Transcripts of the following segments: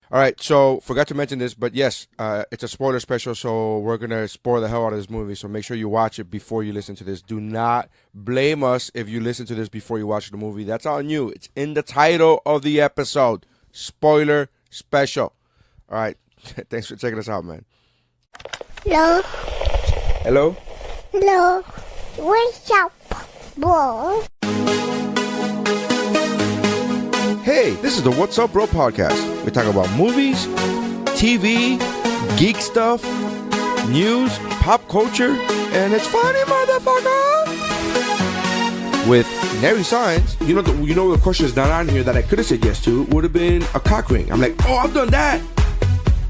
All right, so forgot to mention this, but yes, it's a spoiler special, so we're going to spoil the hell out of this movie, so make sure you watch it before you listen to this. Do not blame us if you listen to this before you watch the movie. That's on you. It's in the title of the episode. Spoiler special. All right, thanks for checking us out, man. Hello. Hello? Hello. What's up, bro? Hey, this is the What's Up Bro podcast. We talk about movies, TV, geek stuff, news, pop culture, and it's funny, motherfucker! With Nary Signs. You know the question is not on here that I could have said yes to would have been a cock ring. I'm like, oh, I've done that.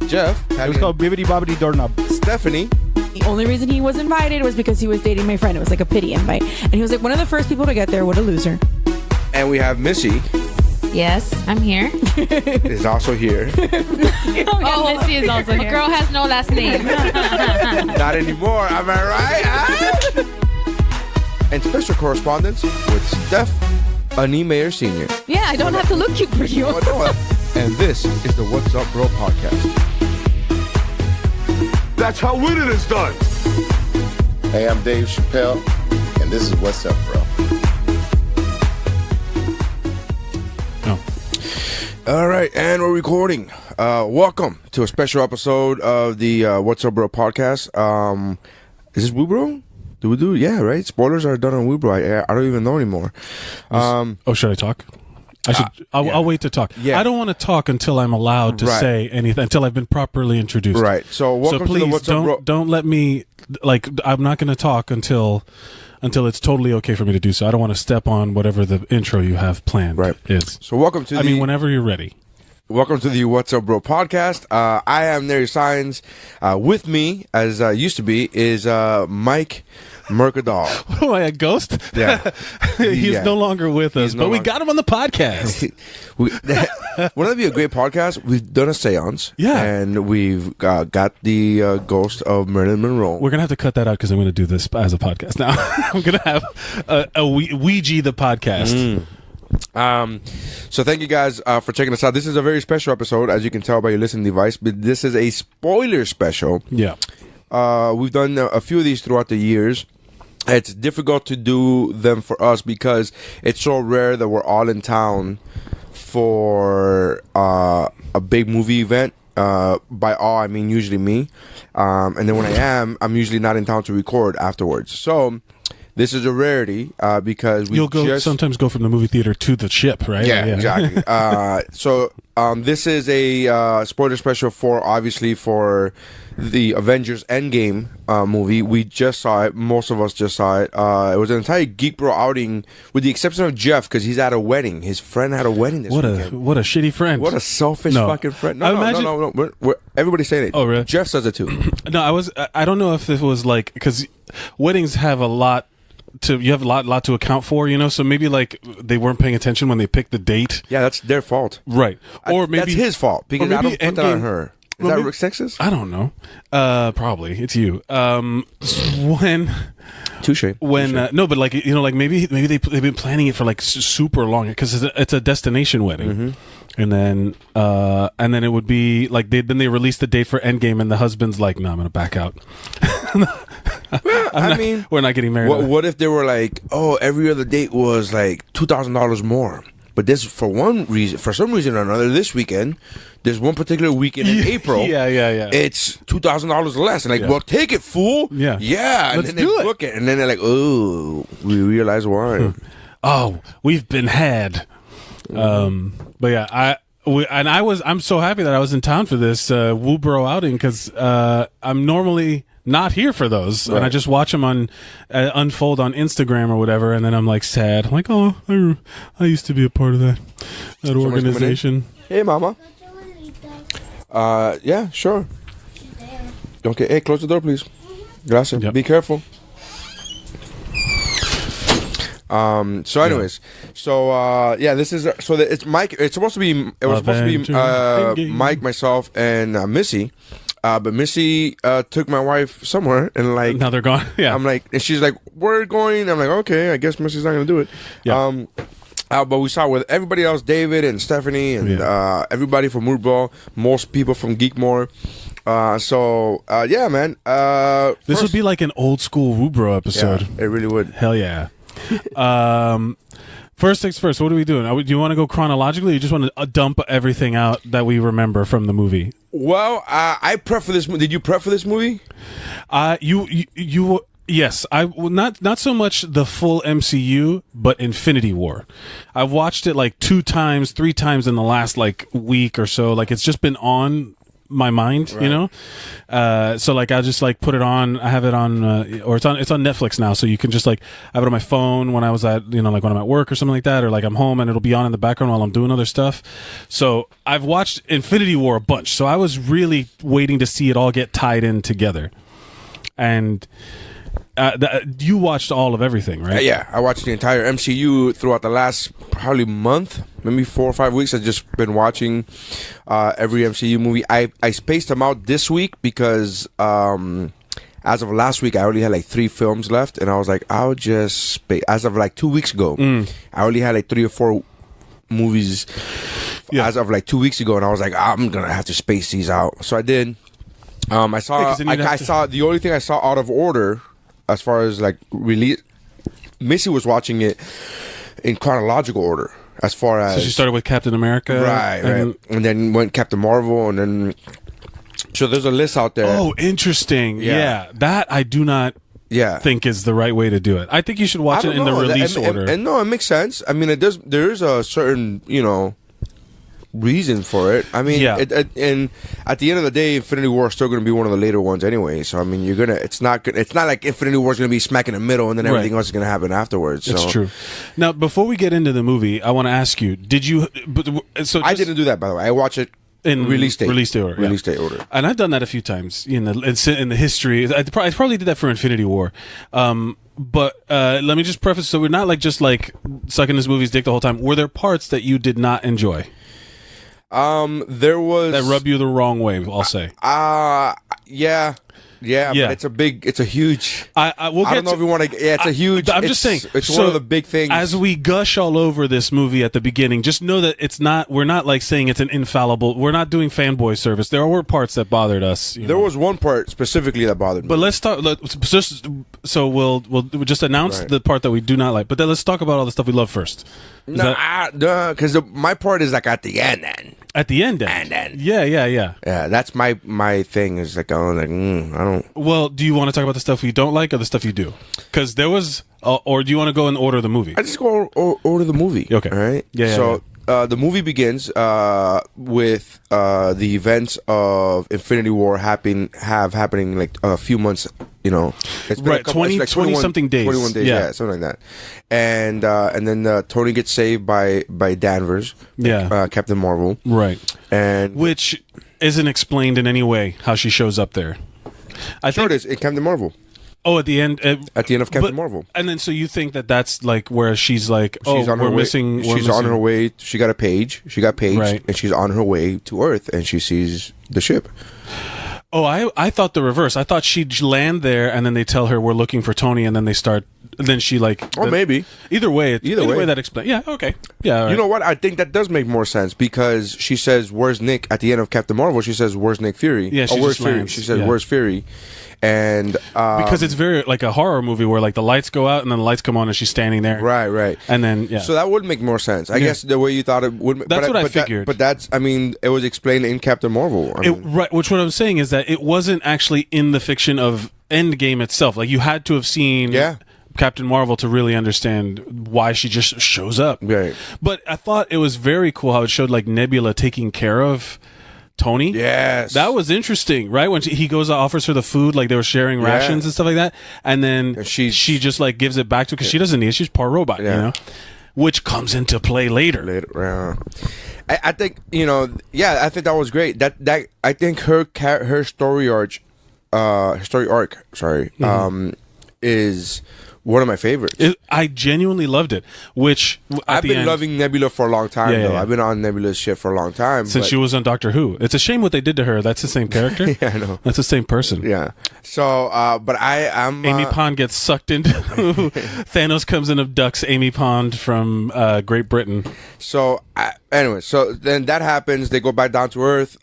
Jeff. It was called Bibbidi Bobbidi Doorknob. Stephanie. The only reason he was invited was because he was dating my friend. It was like a pity invite. And he was like one of the first people to get there. What a loser. And we have Missy. Yes, I'm here. Is also here. Missy is also here. A girl has no last name. Not anymore, am I right? Huh? And special correspondence with Steph Mayer Sr. Yeah, I don't have to look cute for you. And this is the What's Up Bro podcast. That's how winning is done. Hey, I'm Dave Chappelle, and this is What's Up, Bro. All right, and we're recording. Welcome to a special episode of the What's Up Bro podcast. Is this WuBro? Do we do? Yeah, right? Spoilers are done on WuBro. I don't even know anymore. Should I talk? I'll wait to talk. Yeah. I don't want to talk until I'm allowed to say anything, until I've been properly introduced. Right. So welcome please to the What's Up Bro. Don't let me, I'm not going to talk until it's totally okay for me to do so. I don't want to step on whatever the intro you have planned is. So welcome to whenever you're ready. Welcome to the What's Up Bro podcast. I am Nary Signs. With me, as used to be, is Mike Mercadal. What am I, a ghost? Yeah. He's no longer with us, but we got him on the podcast. Wouldn't that be a great podcast? We've done a seance. Yeah. And we've got the ghost of Marilyn Monroe. We're going to have to cut that out because I'm going to do this as a podcast now. I'm going to have a Ouija the podcast. So thank you guys for checking us out. This is a very special episode, as you can tell by your listening device, but this is a spoiler special. Yeah. We've done a few of these throughout the years. It's difficult to do them for us because it's so rare that we're all in town for a big movie event. By all, I mean usually me. And then when I am, I'm usually not in town to record afterwards. So this is a rarity because you'll sometimes go from the movie theater to the ship, right? Yeah. Exactly. So this is a spoiler special for the Avengers Endgame movie. We just saw it. Most of us just saw it. It was an entire Geek Bro outing, with the exception of Jeff, because he's at a wedding. His friend had a wedding this weekend. What a shitty friend. What a selfish fucking friend. No. Everybody's saying it. Oh, really? Jeff says it too. No, I don't know if it was like, because weddings have you have a lot to account for, so maybe like they weren't paying attention when they picked the date. Yeah, that's their fault. Right. Or maybe that's his fault, because I don't put that on her. Is that sexist? I don't know. Probably it's you. Touche. No, but maybe they've been planning it for like super long, because it's a destination wedding, and then it would be like they release the date for Endgame, and the husband's like, no, I'm gonna back out. Well, we're not getting married. What if they were like, oh, every other date was like $2,000 more? But this, for some reason or another, this weekend, there's one particular weekend in April. Yeah. It's $2,000 less, and well, take it, fool. Yeah. And then they book it, and then they're like, oh, we realize why. Oh, we've been had. But yeah, I'm so happy that I was in town for this WuBro outing, because I'm normally not here for those, and I just watch them on unfold on Instagram or whatever, and then I'm like sad. I'm like, oh, I used to be a part of that organization. Hey, mama. Yeah, sure. Okay, hey, close the door, please. Gracias. Yep. Be careful. So anyways, this is it's Mike. It's supposed to be. It was supposed to be Mike, myself, and Missy. But Missy took my wife somewhere, and like now they're gone. Yeah, I'm like, and she's like, we're going. I'm like, okay, I guess Missy's not gonna do it. Yeah. But we saw it with everybody else, David and Stephanie and everybody from WuBro, most people from Geekmore. Yeah, man. This would be like an old school WuBro episode. Yeah, it really would. Hell yeah. First things first, what are we doing? Do you want to go chronologically, or you just want to dump everything out that we remember from the movie? Well, I prep for this. Did you prep for this movie? Yes, not so much the full MCU, but Infinity War. I've watched it like 2 times, 3 times in the last like week or so. Like it's just been on my mind, right. you know. So like I just like put it on. I have it on, or it's on Netflix now. So you can just like I have it on my phone when I was at like when I'm at work or something like that, or like I'm home and it'll be on in the background while I'm doing other stuff. So I've watched Infinity War a bunch. So I was really waiting to see it all get tied in together, and. You watched all of everything, right? Yeah, I watched the entire MCU throughout the last probably month, maybe 4 or 5 weeks. I've just been watching every MCU movie. I spaced them out this week because as of last week, I only had like 3 films left, and I was like, I'll just as of like 2 weeks ago, I only had like 3 or 4 movies as of like 2 weeks ago, and I was like, I'm gonna have to space these out. So I did. I saw the only thing I saw out of order. As far as like release, Missy was watching it in chronological order. As far as so she started with Captain America, right, and then went Captain Marvel, and then so there's a list out there. Oh, interesting. Yeah, that I do not think is the right way to do it. I think you should watch it in the release order. And no, it makes sense. I mean, it does. There is a certain reason for it. I mean, and at the end of the day, Infinity War is still going to be one of the later ones anyway. So I mean, it's not like Infinity War is going to be smack in the middle, and then everything else is going to happen afterwards. It's true. Now, before we get into the movie, I want to ask you: did you? I didn't do that, by the way. I watch it in release date order, and I've done that a few times in the history. I probably did that for Infinity War. But let me just preface: so we're not like just like sucking this movie's dick the whole time. Were there parts that you did not enjoy? There was that rub you the wrong way. I'll say. Yeah. But it's a huge. I don't know if you want to. Yeah, it's a huge. I'm just saying. It's one of the big things. As we gush all over this movie at the beginning, just know that it's not. We're not like saying it's an infallible. We're not doing fanboy service. There were parts that bothered us. There was one part specifically that bothered me. But let's talk. So we'll just announce the part that we do not like. But then let's talk about all the stuff we love first. Because my part is like at the end. At the end. Yeah. Yeah, that's my thing. Is like I don't. Well, do you want to talk about the stuff you don't like or the stuff you do? Because there was, or do you want to go and order the movie? I just go order the movie. Okay. All right. Yeah. So the movie begins with the events of Infinity War happening like a few months. It's been 20 something days. 21 days. Yeah, something like that. And then Tony gets saved by Danvers. Captain Marvel. Right. And which isn't explained in any way how she shows up there. I think it is in Captain Marvel. Oh, at the end. At the end of Captain Marvel. And then, so you think that's like where she's like, we're missing. She's on her way. She got paged, right. And she's on her way to Earth, and she sees the ship. Oh, I thought the reverse. I thought she'd land there, and then they tell her we're looking for Tony, and then they start. And then she like. Or maybe. Either way that explains. Yeah. Okay. Yeah. Right. You know what? I think that does make more sense because she says, "Where's Nick?" At the end of Captain Marvel, she says, "Where's Nick Fury?" Yeah. Where's Fury? She says, "Where's Fury?" And because it's very like a horror movie where like the lights go out and then the lights come on and she's standing there. Right. And then so that would make more sense. I guess the way you thought it would. That's what I figured. But that's. I mean, it was explained in Captain Marvel. Right. Which what I'm saying is that it wasn't actually in the fiction of Endgame itself. Like you had to have seen. Yeah. Captain Marvel to really understand why she just shows up. Right. But I thought it was very cool how it showed like Nebula taking care of Tony. Yes. That was interesting, right? When he goes and offers her the food, like they were sharing rations and stuff like that. And then she just like gives it back to her because she doesn't need it. She's part robot, which comes into play later. I think, I think that was great. That I think her story arc, is one of my favorites. I genuinely loved it. Which I've been loving Nebula for a long time, though. Yeah. I've been on Nebula's shit for a long time. Since she was on Doctor Who. It's a shame what they did to her. That's the same character. Yeah, I know. That's the same person. Yeah. So, but I'm Amy Pond gets sucked into Thanos comes and abducts Amy Pond from Great Britain. So anyway, so then that happens. They go back down to Earth.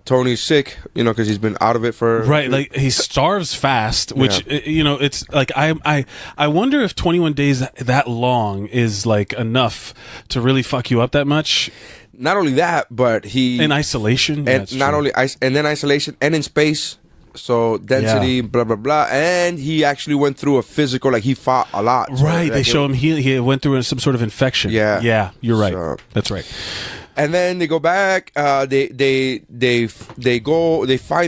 Tony's sick, because he's been out of it for Like he starves fast, which it's like I wonder if 21 days that long is like enough to really fuck you up that much. Not only that, but he in isolation, and not only and then isolation and in space. So density, blah blah blah, and he actually went through a physical, like he fought a lot. So right, they show him he went through some sort of infection. Yeah, you're right. So, that's right. And then they go back. They find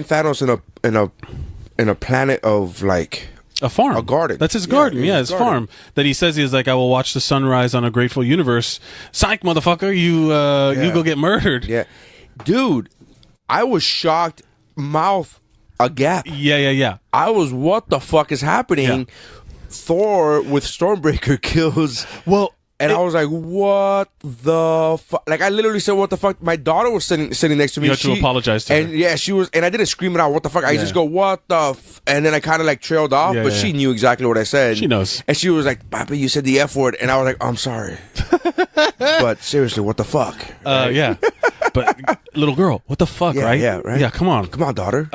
Thanos in a planet of like a farm, a garden. That's his garden. Yeah, his farm. That he says is like, I will watch the sunrise on a grateful universe. Psych, motherfucker! You go get murdered. Yeah, dude, I was shocked. Mouth agape. Yeah. I was, what the fuck is happening? Yeah. Thor with Stormbreaker kills. Well. And I was like, what the fuck? Like, I literally said, what the fuck? My daughter was sitting next to me. You had to apologize to her. And yeah, she was, and I didn't scream it out, what the fuck? I just go, what the and then I kind of like trailed off, but she knew exactly what I said. She knows. And she was like, Papa, you said the F word. And I was like, I'm sorry. But seriously, what the fuck? Right? Yeah. But little girl, what the fuck, right? Yeah, right. Yeah, come on. Come on, daughter.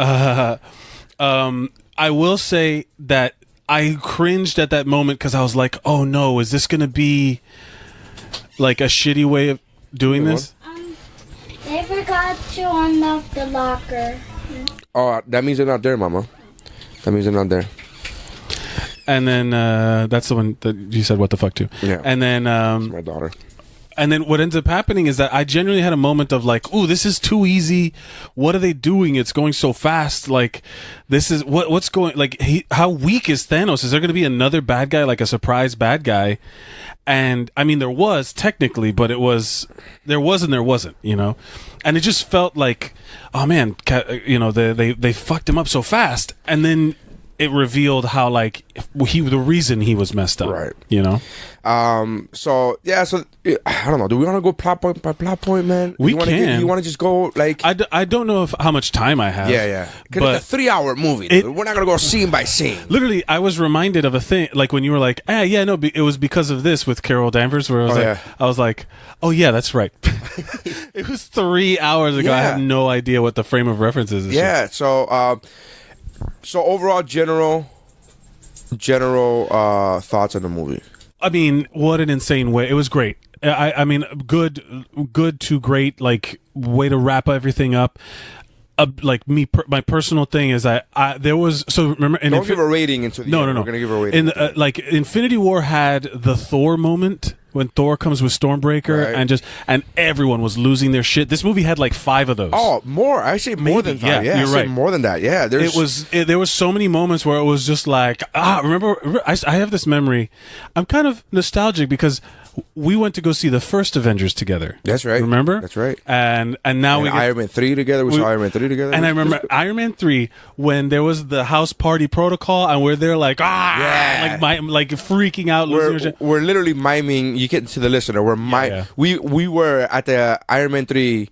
I will say that I cringed at that moment because I was like, oh no, is this going to be like a shitty way of doing this? They forgot to unlock the locker. Oh, that means they're not there, Mama. That means they're not there. And then that's the one that you said, what the fuck, to. Yeah. And then... It's my daughter. And then what ends up happening is that I genuinely had a moment of like, ooh, this is too easy. What are they doing? It's going so fast. Like, this is what's going, like, how weak is Thanos? Is there going to be another bad guy, like a surprise bad guy? And I mean, there was technically, but there was and there wasn't, and it just felt like, oh man, they fucked him up so fast. And then it revealed how like the reason he was messed up, right? So I don't know. Do we want to go plot point by plot point, man? We can. You want to just go like? I don't know how much time I have. Yeah. Because it's a 3-hour movie. Dude. We're not gonna go scene by scene. Literally, I was reminded of a thing like when you were like, it was because of this with Carol Danvers, where I was like, oh yeah, that's right. It was 3 hours ago. Yeah. I have no idea what the frame of reference is. Yeah. So overall, general thoughts on the movie. I mean, what an insane way! It was great. I mean, good to great. Like way to wrap everything up. Like me, my personal thing is there was remember. Don't give a rating into the no. We're gonna give a rating. Like Infinity War had the Thor moment when Thor comes with Stormbreaker and everyone was losing their shit. This movie had like 5 of those. Oh, more. I say more than 5. Yeah, you're right. More than that. Yeah, there was so many moments where it was just like remember I have this memory. I'm kind of nostalgic because we went to go see the first Avengers together. That's right. Remember? That's right. And now we Iron Man 3 together. We saw Iron Man 3 together. And I remember Iron Man 3 when there was the house party protocol and we're there like like freaking out. We're literally miming. You get to the listener. We were at the Iron Man 3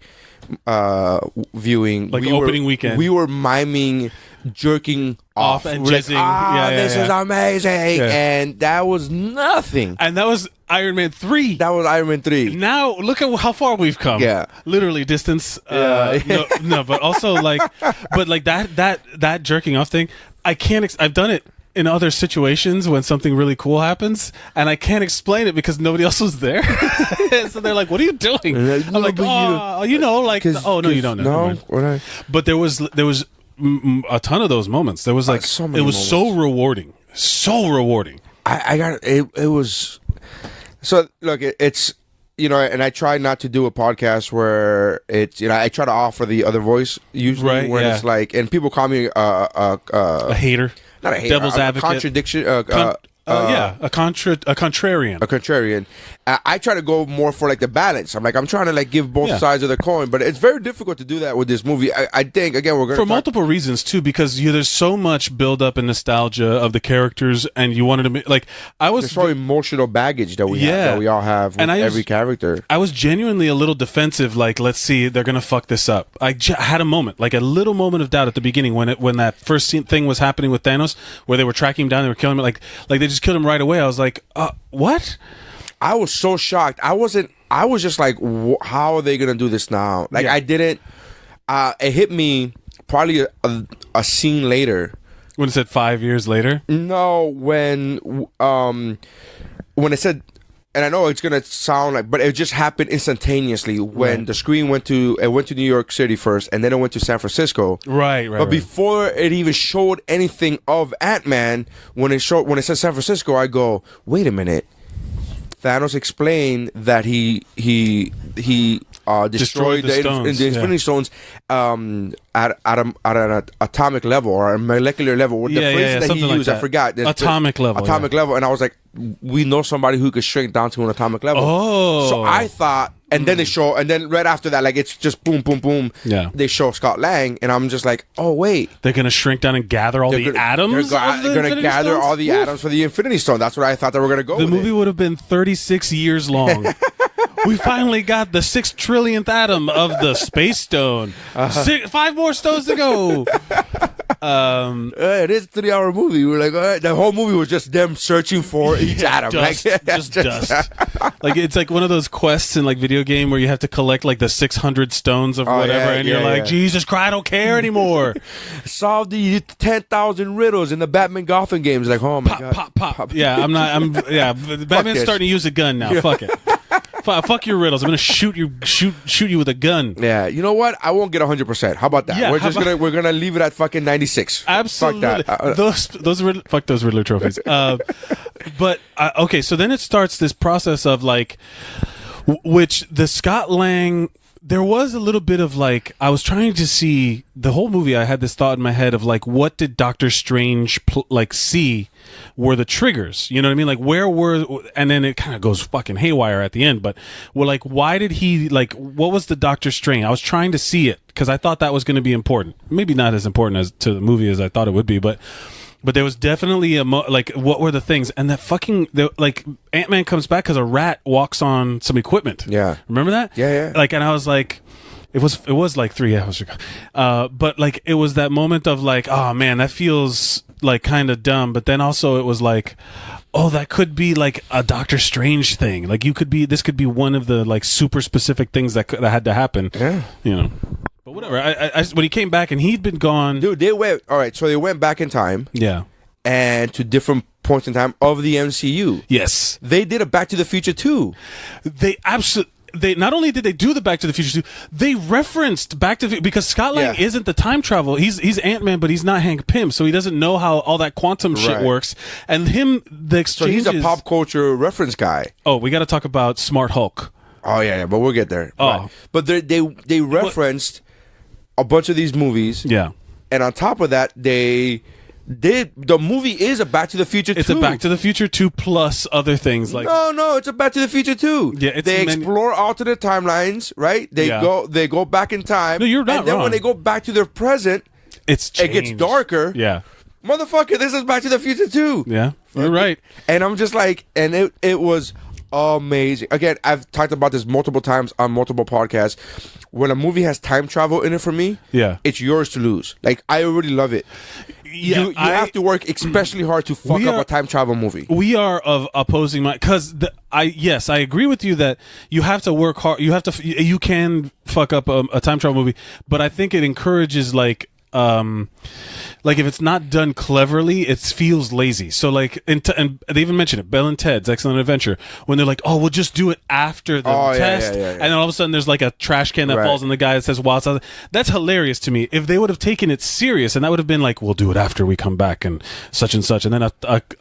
viewing, like opening weekend. We were miming, jerking off and we're jizzing. Like, this is amazing, and that was nothing. And that was Iron Man 3. That was Iron Man 3. Now look at how far we've come. Yeah, literally distance. No, but also like that jerking off thing. I can't. I've done it in other situations when something really cool happens, and I can't explain it because nobody else was there. So they're like, "What are you doing?" I'm like, "Oh, you don't know." No, we're not. But there was a ton of those moments. There was like so many it was moments. so rewarding. I got it. It was so. Look, it's and I try not to do a podcast where it's I try to offer the other voice usually right, when it's like, and people call me a hater. Not a hater. Devil's advocate. Contradiction. a contrarian. A contrarian. I try to go more for like the balance. I'm trying to like give both sides of the coin, but it's very difficult to do that with this movie. I think again we're going for multiple reasons too, because there's so much build up and nostalgia of the characters, and you wanted to make like there's so emotional baggage that we have, that we all have with every character. I was genuinely a little defensive. Like, let's see, they're gonna fuck this up. I had a moment, like a little moment of doubt at the beginning when that first thing was happening with Thanos, where they were tracking him down, they were killing him, like they just killed him right away. I was like, what? I was so shocked. I was just like, how are they gonna do this now? Like, I didn't. It hit me probably a scene later. When it said 5 years later? No, when it said, and I know it's gonna sound like, but it just happened instantaneously when the screen went to New York City first, and then it went to San Francisco. Right. But before it even showed anything of Ant-Man, when it said San Francisco, I go, wait a minute. Thanos explained that he destroyed the Infinity Stones at an atomic level or a molecular level. The phrase that he used, I forgot. Atomic level. And I was like, we know somebody who could shrink down to an atomic level. Oh. So I thought, and then they show, and then right after that, like it's just boom, boom, boom. Yeah. They show Scott Lang, and I'm just like, oh wait, they're gonna shrink down and gather all the atoms. They're gonna gather all the atoms for the Infinity Stone. That's what I thought they were gonna go. The movie would have been 36 years long. We finally got the 6 trillionth atom of the Space Stone. 5 more stones to go. It is a 3-hour movie. We're like, all right. The whole movie was just them searching for each atom. Dust, just dust. Like it's like one of those quests in like video game where you have to collect like the 600 stones of whatever, and you're like, Jesus Christ, I don't care anymore. Solve the 10,000 riddles in the Batman Gotham games. Like, oh my god, pop. Yeah, Batman's starting to use a gun now. Fuck it. Fuck your riddles. I'm gonna shoot you with a gun. Yeah, you know what? I won't get 100%. How about that? Yeah, we're gonna leave it at fucking 96. Absolutely. Fuck that. Fuck those Riddler trophies. But okay, so then it starts this process of like, which the Scott Lang. There was a little bit of like, I was trying to see the whole movie. I had this thought in my head of like, what did Doctor Strange see were the triggers? You know what I mean? Like, where were, and then it kind of goes fucking haywire at the end. But we're like, why did he like? What was the Doctor Strange? I was trying to see it because I thought that was going to be important. Maybe not as important as to the movie as I thought it would be, but there was definitely like, what were the things? And that fucking like Ant-Man comes back because a rat walks on some equipment. Yeah, remember that? Yeah. Like, and I was like, it was like 3 hours ago, but like it was that moment of like, oh man, that feels like kind of dumb. But then also it was like, oh, that could be like a Doctor Strange thing. Like this could be one of the like super specific things that had to happen. Yeah, you know. But whatever. I when he came back and he'd been gone, dude. They went So they went back in time. Yeah. And to different points in time of the MCU. Yes. They did a Back to the Future 2. They absolutely. They not only did they do the Back to the Future 2, they referenced Back to the Future because Scott Lang isn't the time travel. He's Ant-Man, but he's not Hank Pym, so he doesn't know how all that quantum shit works. And the exchange. So he's a pop culture reference guy. Oh, we got to talk about Smart Hulk. Oh yeah, but we'll get there. Oh, right. But they referenced a bunch of these movies. Yeah, and on top of that, the movie is a Back to the Future 2. It's a Back to the Future 2 plus other things like no, it's a Back to the Future 2. Yeah, they explore alternate timelines, right? They go back in time. No, you're not and then wrong. When they go back to their present, it gets darker. Yeah, motherfucker, this is Back to the Future 2. Yeah, you're right. And I'm just like, and it was amazing. Again, I've talked about this multiple times on multiple podcasts. When a movie has time travel in it for me, it's yours to lose. Like, I already love it. Yeah, you have to work especially hard to fuck up a time travel movie. We are of opposing mind because I agree with you that you have to work hard. You can fuck up a time travel movie, but I think it encourages like if it's not done cleverly, it feels lazy. So like, and they even mention it, Bill and Ted's Excellent Adventure, when they're like, oh, we'll just do it after the test, and then all of a sudden there's like a trash can that falls on the guy that says "Wild Stars." That's hilarious to me. If they would have taken it serious, and that would have been like, we'll do it after we come back and such, and then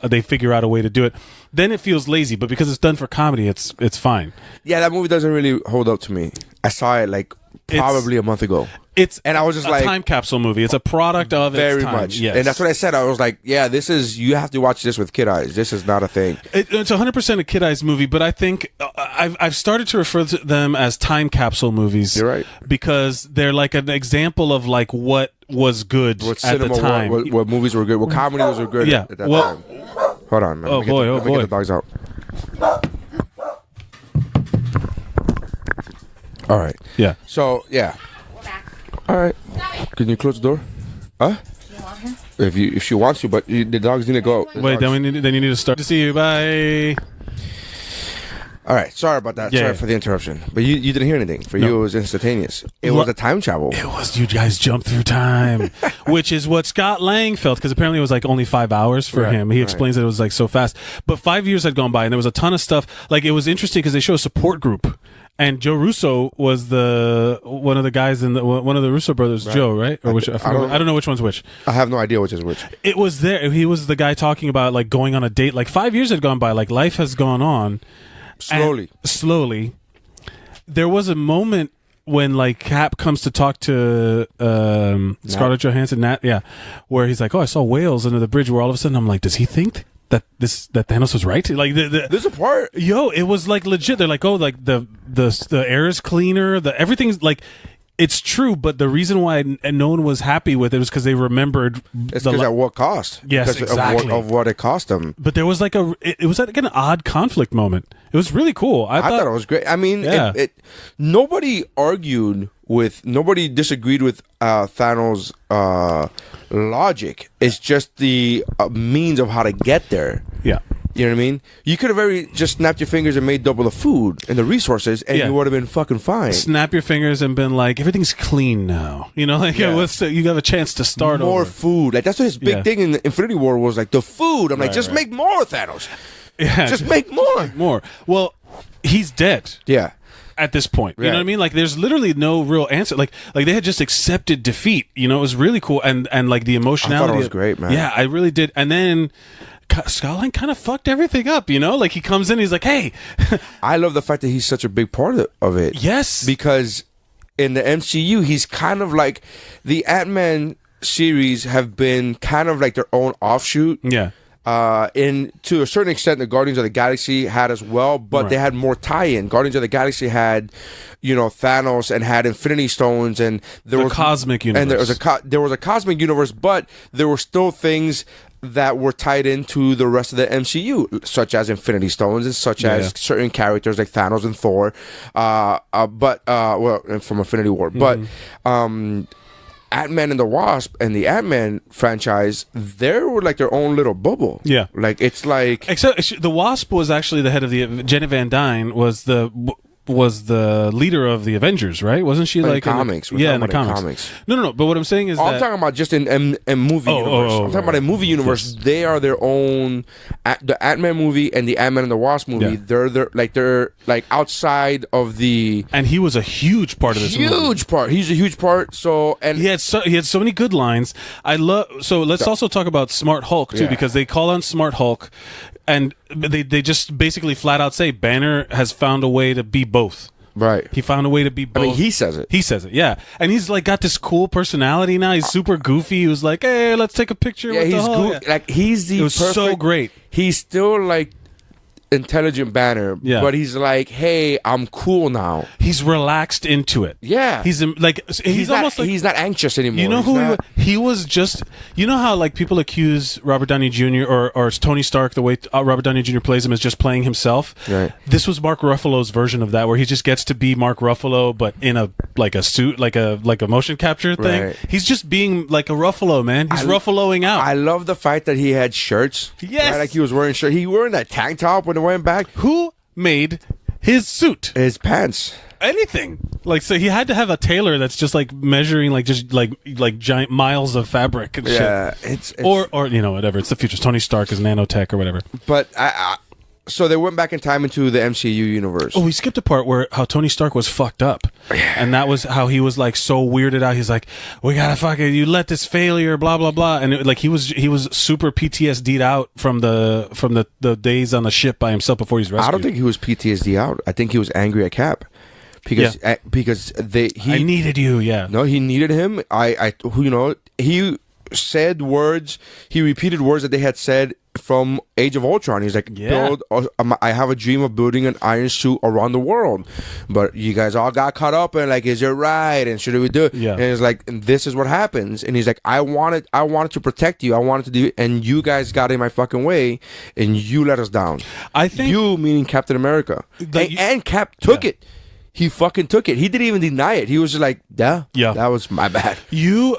they figure out a way to do it, then it feels lazy. But because it's done for comedy, it's fine. Yeah, that movie doesn't really hold up to me. I saw it like probably a month ago. And I was just a like, time capsule movie. It's a product of very its time. much. Yes. And that's what I said. I was like, yeah, this is, you have to watch this with kid eyes. This is not a thing. It's 100% a kid eyes movie, but I think I've started to refer to them as time capsule movies. You're right. Because they're like an example of like what was good What at cinema, the time. what movies were good, what comedies were good Yeah. at that Well- time. Hold on, man. Oh, Let me boy, get oh, let me get boy. the dogs out. All right. Yeah. So, yeah. All right. Can you close the door? Huh? If she wants to, but the dogs need to go. Wait, then you need to start. To see you. Bye. All right. Sorry about that. Yeah. Sorry for the interruption. But you didn't hear anything. For you, it was instantaneous. It was a time travel. It was, you guys jumped through time, which is what Scott Lang felt, because apparently it was like only 5 hours for Right, him. He right. explains that it was like so fast. But 5 years had gone by, and there was a ton of stuff. Like, it was interesting because they show a support group. And Joe Russo was one of the guys in one of the Russo brothers, Joe, right? Or which I don't know which one's which. I have no idea which is which. It was there. He was the guy talking about like going on a date. Like 5 years had gone by. Like life has gone on slowly. There was a moment when like Cap comes to talk to Scarlett Johansson, where he's like, "Oh, I saw whales under the bridge." Where all of a sudden I'm like, "Does he think that Thanos was right?" Like There's a part. it was like legit. They're like, "Oh, like the air is cleaner. Everything's like." It's true, but the reason why no one was happy with it was because they remembered It's because at what cost? Yes, Because exactly. of what it cost them. But there was like it was like an odd conflict moment. It was really cool. I thought it was great. I mean, Yeah. nobody disagreed with Thanos' logic. It's just the means of how to get there. Yeah. You know what I mean? You could have just snapped your fingers and made double the food and the resources, and Yeah. you would have been fucking fine. Snap your fingers and been like, everything's clean now. You know, like Yeah. you have a chance to start More over. food. Like that's what his big Yeah. thing in Infinity War was, like the food. I'm like, just make more, Thanos. Yeah, Just make more. more. Well, he's dead. Yeah. At this point, you know Right. what I mean? Like, there's literally no real answer. Like they had just accepted defeat. You know, it was really cool, and like the emotionality. it was great, man. Yeah, I really did. And then Scott Lang kind of fucked everything up. You know, like he comes in, he's like, "Hey, I love the fact that he's such a big part of it. yes, Because in the MCU, he's kind of like the Ant-Man series have been kind of like their own offshoot. yeah, In to a certain extent, the Guardians of the Galaxy had as well, but they had more tie-in. Guardians of the Galaxy had, Thanos, and had Infinity Stones, and there was cosmic universe. and there was a cosmic universe, but there were still things that were tied into the rest of the MCU, such as Infinity Stones and such as certain characters like Thanos and Thor, from Infinity War, but. Ant-Man and the Wasp and the Ant-Man franchise, they were like their own little bubble. Yeah. Like, it's like... Except the Wasp was actually the head of the Jenna Van Dyne was the leader of the Avengers, right? Wasn't she like comics? in the comics? No. But what I'm saying is, I'm talking about just in movie universe. I'm talking about in movie universe. Yes. They are their own. The Ant-Man movie and the Ant-Man and the Wasp movie. Yeah. They're outside of the. And he was a huge part of this movie. Huge part. He's a huge part. So and he had so many good lines. I love. So let's also talk about Smart Hulk too, because they call on Smart Hulk, and they just basically flat out say Banner has found a way to be both. Right. He found a way to be both. I mean, he says it. He says it, yeah. And he's like got this cool personality now. He's super goofy. He was like, "Hey, let's take a picture with the Hulk." Goofy. Like he's the. It was so great. He's still like intelligent Banner, but he's like, hey, I'm cool now. He's relaxed into it. Yeah, he's like he's almost like he's not anxious anymore. You know he was just. You know how like people accuse Robert Downey Jr. or Tony Stark, the way Robert Downey Jr. plays him, is just playing himself. Right. This was Mark Ruffalo's version of that, where he just gets to be Mark Ruffalo, but in a suit, like a motion capture thing. Right. He's just being like a Ruffalo, man. He's Ruffaloing out. I love the fact that he had shirts. Yes, right? Like he was wearing shirt. He wearing that tank top when it went back. Who made his suit? His pants. Anything. Like, so he had to have a tailor that's just like measuring like giant miles of fabric and shit. It's or whatever. It's the future. Tony Stark is nanotech or whatever. But so they went back in time into the MCU universe. Oh, we skipped a part where how Tony Stark was fucked up, and that was how he was like so weirded out. He's like, "We gotta fucking you let this failure, blah blah blah," and he was super PTSD'd out from the days on the ship by himself before he's rescued. I don't think he was PTSD out. I think he was angry at Cap. because I needed you. Yeah. No, he needed him. He said words. He repeated words that they had said from Age of Ultron. He's like, I have a dream of building an iron suit around the world, but you guys all got caught up and like, is it right? And should we do it? Yeah. And it's like, and this is what happens. And he's like, I wanted to protect you. I wanted to do it, and you guys got in my fucking way, and you let us down. I think you, meaning Captain America, and Cap took it. He fucking took it. He didn't even deny it. He was just like, yeah, that was my bad. You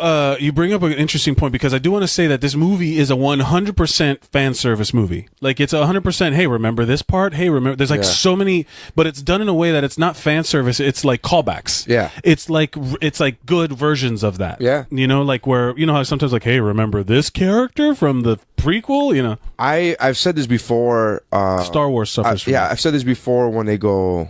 bring up an interesting point, because I do want to say that this movie is a 100% fan service movie. Like, it's 100%, hey, remember this part? Hey, remember, there's like so many, but it's done in a way that it's not fan service. It's like callbacks. Yeah. It's like good versions of that. Yeah. You know, like where, you know how sometimes like, hey, remember this character from the prequel? You know, I've said this before. Star Wars suffers from that. I've said this before when they go,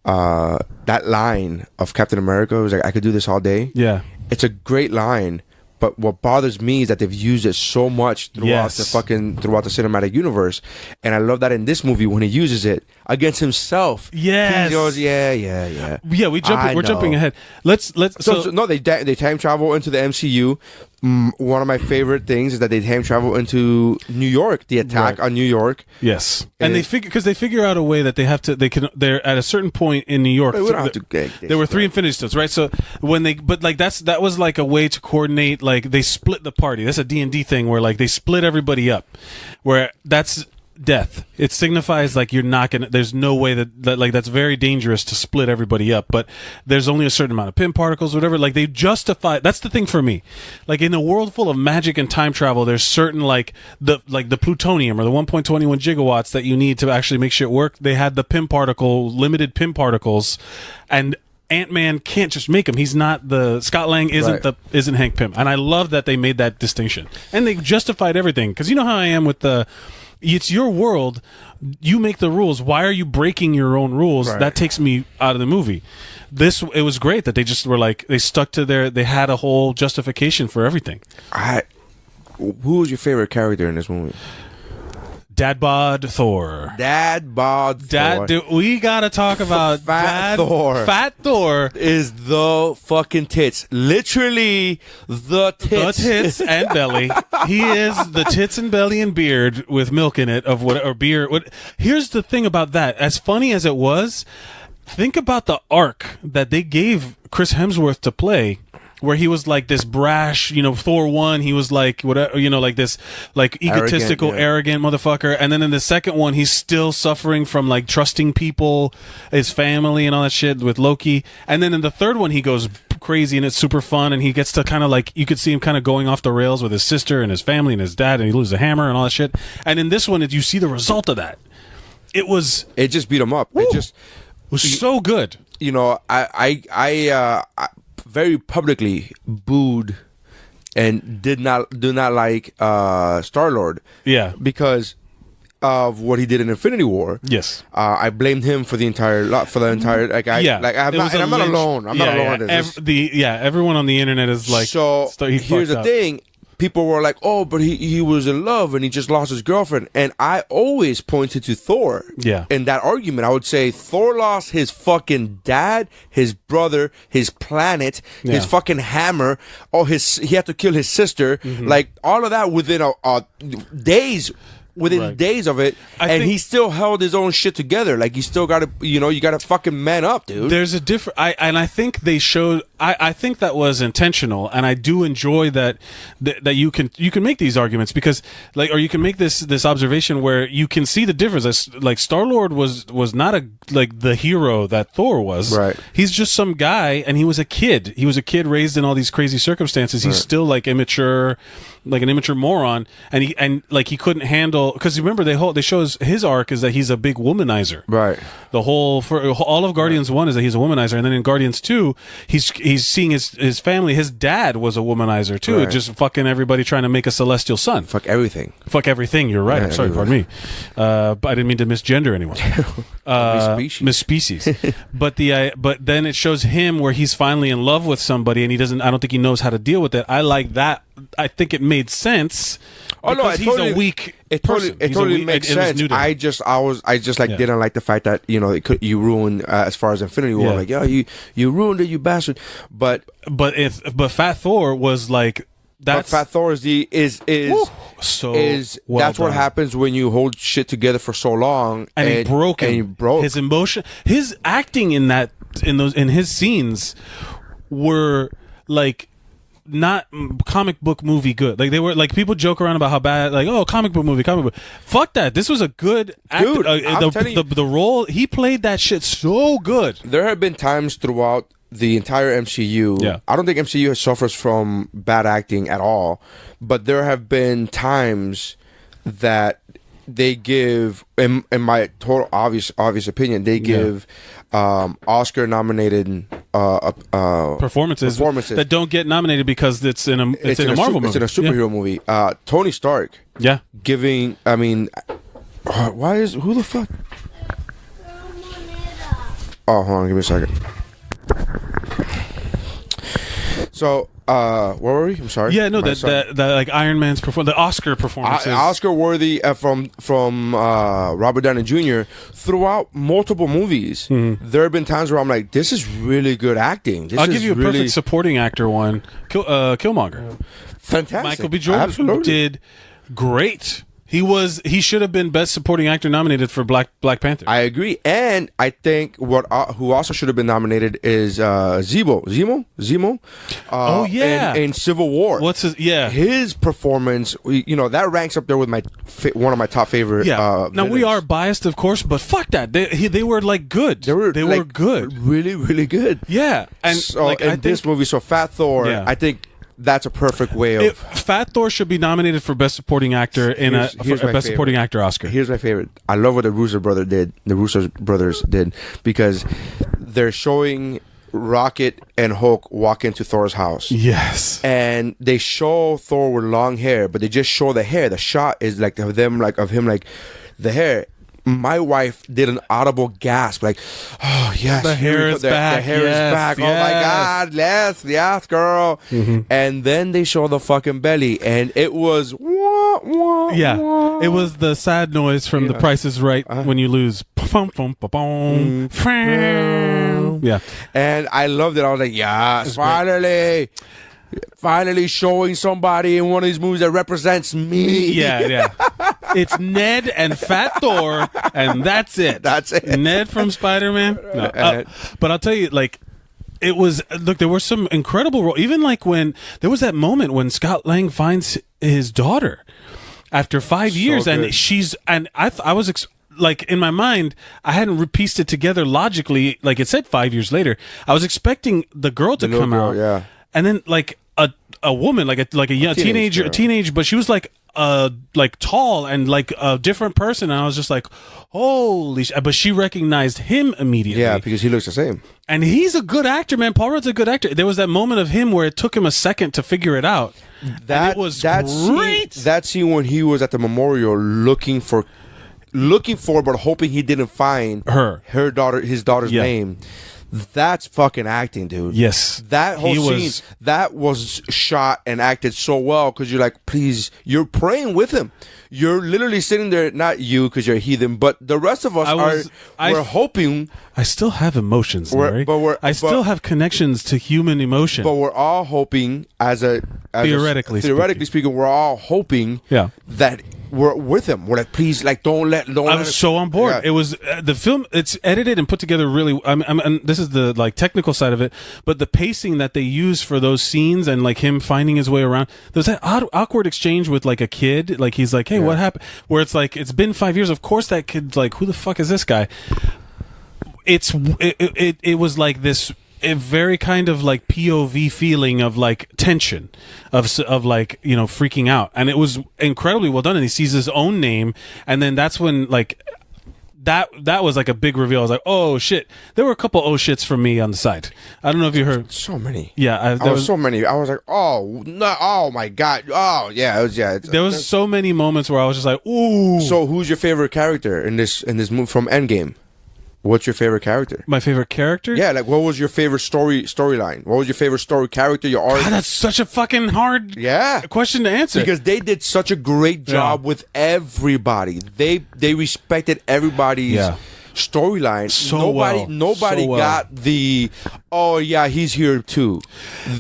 that line of Captain America was like, I could do this all day. Yeah. It's a great line, but what bothers me is that they've used it so much throughout the cinematic universe. And I love that in this movie when he uses it against himself. Yes. He goes, yeah. Yeah, we're jumping ahead. Let's no, they time travel into the MCU. One of my favorite things is that they time travel into New York, the attack on New York. Yes, and they figure out a way that they're at a certain point in New York. We don't have to there were 3 Infinity Stones, right? So that was like a way to coordinate. Like, they split the party. That's a D&D thing where like they split everybody up. Where that's death. It signifies like you're not gonna. There's no way that like that's very dangerous to split everybody up. But there's only a certain amount of pin particles, whatever. Like, they justify. That's the thing for me. Like, in a world full of magic and time travel, there's certain like the plutonium or the 1.21 gigawatts that you need to actually make shit work. They had the limited pin particles, and Ant-Man can't just make him. He's not Scott Lang isn't Hank Pym, and I love that they made that distinction, and they justified everything, because you know how I am with it's your world. You make the rules. Why are you breaking your own rules? Right. That takes me out of the movie. It was great that they just were like, they stuck to they had a whole justification for everything. Who was your favorite character in this movie? Dad bod Thor. We gotta talk about Fat Thor. Fat Thor is the fucking tits. Literally the tits. The tits and belly. He is the tits and belly and beard with milk in it or beer. Here's the thing about that. As funny as it was, think about the arc that they gave Chris Hemsworth to play, where he was like this brash, Thor 1, he was like whatever, like this like egotistical, arrogant motherfucker. And then in the second one, he's still suffering from like trusting people, his family and all that shit with Loki. And then in the third one, he goes crazy and it's super fun, and he gets to kind of like, you could see him kind of going off the rails with his sister and his family and his dad, and he loses a hammer and all that shit. And in this one, you see the result of that. It just beat him up. Woo! It was so good. I very publicly booed and do not like Star-Lord. Yeah, because of what he did in Infinity War. Yes, I blamed him for the entire I'm not alone. I'm not alone in this. Everyone on the internet is like. So here's the thing. People were like, oh, but he was in love and he just lost his girlfriend. And I always pointed to Thor. Yeah. In that argument, I would say Thor lost his fucking dad, his brother, his planet, his fucking hammer. He had to kill his sister. Mm-hmm. Like, all of that within days. Within days of it, and he still held his own shit together. Like, you still got to, you got to fucking man up, dude. There's a different. I think they showed. I think that was intentional, and I do enjoy that you can make these arguments, because or you can make this observation where you can see the difference. Like, Star-Lord was not the hero that Thor was. Right. He's just some guy, and he was a kid. He was a kid raised in all these crazy circumstances. He's still like immature. Like an immature moron, and he couldn't handle, because remember they show his arc is that he's a big womanizer. Right. The whole for all of Guardians 1 is that he's a womanizer, and then in Guardians 2 he's seeing his family. His dad was a womanizer too, just fucking everybody, trying to make a celestial son. Fuck everything. You're right. I'm sorry, pardon me. But I didn't mean to misgender anyone. Misspecies. But then it shows him where he's finally in love with somebody, and he doesn't. I don't think he knows how to deal with it. I like that I think it made sense. Oh no, because he's a weak. It totally makes sense. I just like didn't like the fact that you ruined as far as Infinity War. Like, yo, you ruined it, you bastard. But Fat Thor was like. But Fat Thor is well that's done. what happens when you hold shit together for so long, and he broke him. And he broke his emotion. His acting in his scenes were like not comic book movie good. Like they were like, people joke around about how bad, like, oh, comic book movie. Fuck that. This was a good dude. The role he played, that shit so good. There have been times throughout the entire MCU. Yeah. I don't think MCU suffers from bad acting at all, but there have been times that they give, in my total obvious opinion, they give Oscar nominated performances that don't get nominated because it's in a Marvel movie. It's in a superhero movie. Tony Stark. Yeah. Giving. I mean, who the fuck? Oh, hold on, give me a second. So, where were we? I'm sorry. Yeah, no, that like Iron Man's the Oscar performances, Oscar worthy from Robert Downey Jr. throughout multiple movies. Mm-hmm. There have been times where I'm like, this is really good acting. I'll give you a perfect supporting actor one. Killmonger. Fantastic. Michael B. Jordan did great. He should have been Best Supporting Actor nominated for Black Panther. I agree, and I think who also should have been nominated is Zemo. Oh yeah, in Civil War. What's his performance? That ranks up there with one of my top favorite. Yeah. Now we are biased, of course, but fuck that. They were like good. They were good, really, really good. Yeah, and so this movie, so Fat Thor, I think. That's a perfect way of... Fat Thor should be nominated for Best Supporting Actor for a Best Supporting Actor Oscar. Here's my favorite. I love what the Russo brothers did, because they're showing Rocket and Hulk walk into Thor's house. Yes. And they show Thor with long hair, but they just show the hair. The shot is like of him, like the hair. My wife did an audible gasp, like, "Oh yes, the hair is back. The hair is back. Yes. Oh my God, yes, girl." Mm-hmm. And then they show the fucking belly, and it was it was the sad noise from The Price is Right when you lose. Yeah, and I loved it. I was like, "Yes, finally showing somebody in one of these movies that represents me." Yeah. It's Ned and Fat Thor, and that's it. That's it. Ned from Spider-Man. No, but I'll tell you, like, it was. Look, there were some incredible roles. Even like when there was that moment when Scott Lang finds his daughter after 5 years, and I was. Like, in my mind, I hadn't pieced it together logically. Like, it said 5 years later. I was expecting the girl to come out, and then like a woman, like a young teenager, but she was like tall and like a different person, and I was just like, holy shit. But she recognized him immediately. Yeah, because he looks the same. And he's a good actor, man. Paul Rudd's a good actor. There was that moment of him where it took him a second to figure it out. That was great. That scene when he was at the memorial looking for but hoping he didn't find his daughter's name. That's fucking acting, dude. Yes. That whole scene, that was shot and acted so well, because you're like, please, you're praying with him. You're literally sitting there, not you because you're a heathen, but the rest of us we're hoping. I still have emotions, Larry. I still have connections to human emotion. But we're all hoping, theoretically speaking, we're all hoping that we're with him. We're like, please, like, don't let. I was so on board. Yeah. It was the film. It's edited and put together really. And this is the like technical side of it, but the pacing that they use for those scenes and like him finding his way around. There's that awkward exchange with like a kid. Like he's like, hey, what happened? Where it's like, it's been 5 years. Of course, that kid's like, who the fuck is this guy? It was like this. A very kind of like POV feeling of like tension of like, you know, freaking out, and it was incredibly well done. And he sees his own name, and then that's when like that was like a big reveal. I was like, oh shit. There were a couple oh shits from me on the side. I don't know if you heard. So many. Yeah, there was so many. I was like, oh no, oh my God, oh yeah, it was there was so many moments where I was just like, ooh. So who's your favorite character in this movie from Endgame? What's your favorite character? My favorite character? Yeah, like what was your favorite storyline? What was your favorite story character? Your arc? God, that's such a fucking hard question to answer. Because they did such a great job with everybody. They respected everybody's storyline. Nobody got the he's here too.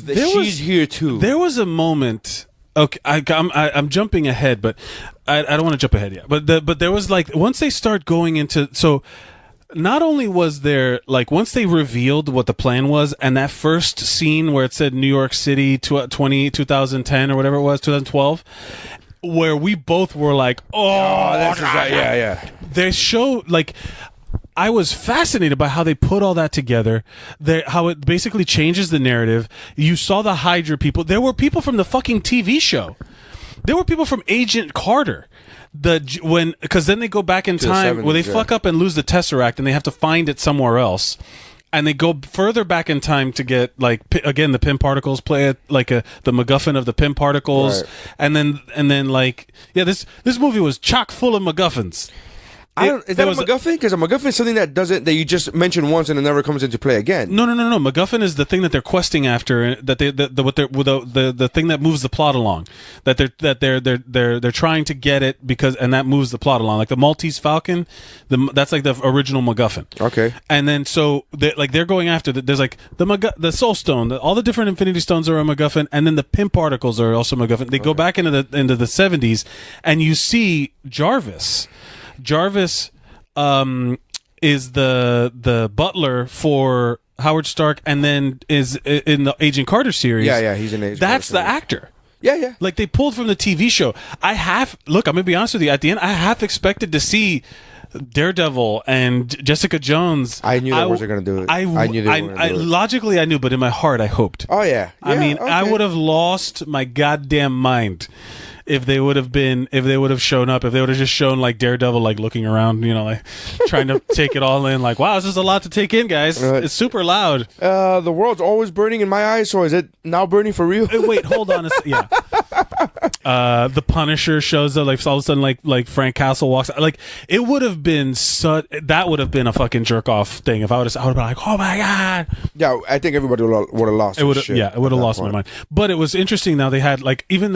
She's here too. There was a moment. Okay, I'm jumping ahead, but I don't want to jump ahead yet. But there was like once they start going into not only was there like once they revealed what the plan was, and that first scene where it said New York City 2010 or whatever it was 2012, where we both were like, they show like. I was fascinated by how they put all that together, how it basically changes the narrative. You saw the Hydra people. There were people from the fucking TV show. There were people from Agent Carter. Because then they go back in time where they fuck up and lose the Tesseract and they have to find it somewhere else. And they go further back in time to get like again the Pym particles, play it like the MacGuffin of the Pym particles, and then like this movie was chock full of MacGuffins. Is that a MacGuffin? Because a MacGuffin is something that you just mention once and it never comes into play again. No. MacGuffin is the thing that they're questing after. The thing that moves the plot along. That they're trying to get it and that moves the plot along. Like the Maltese Falcon, that's like the original MacGuffin. Okay. And then they're going after there's like the Soul Stone. All the different Infinity Stones are a MacGuffin, and then the Pym particles are also MacGuffin. They go back into the 70s, and you see Jarvis. Jarvis is the butler for Howard Stark, and then is in the Agent Carter series. Yeah, he's in Agent Carter. That's the actor. Yeah. Like they pulled from the TV show. I'm gonna be honest with you. At the end, I half expected to see Daredevil and Jessica Jones. I knew they were going to do it. I knew they were going to do it. Logically, I knew, but in my heart, I hoped. Oh yeah. I mean, okay. I would have lost my goddamn mind if they would have shown up, if they would have just shown like Daredevil like looking around, like trying to take it all in, like, wow, this is a lot to take in, guys. It's super loud. The world's always burning in my eyes, so is it now burning for real? Wait, hold on the Punisher shows up, like all of a sudden like Frank Castle walks out. Like it would have been that would have been a fucking jerk off thing if I would have been like, oh my god. Yeah, I think everybody would have lost. It would have lost my mind. But it was interesting. Now they had like even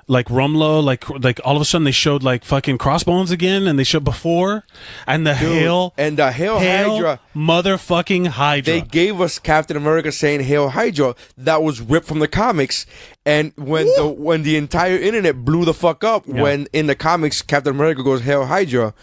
like Rumlow, like all of a sudden they showed like fucking Crossbones again, and they showed before, and the Hail Hydra, motherfucking Hydra. They gave us Captain America saying Hail Hydra. That was ripped from the comics, and when the entire internet blew the fuck up when in the comics Captain America goes Hail Hydra.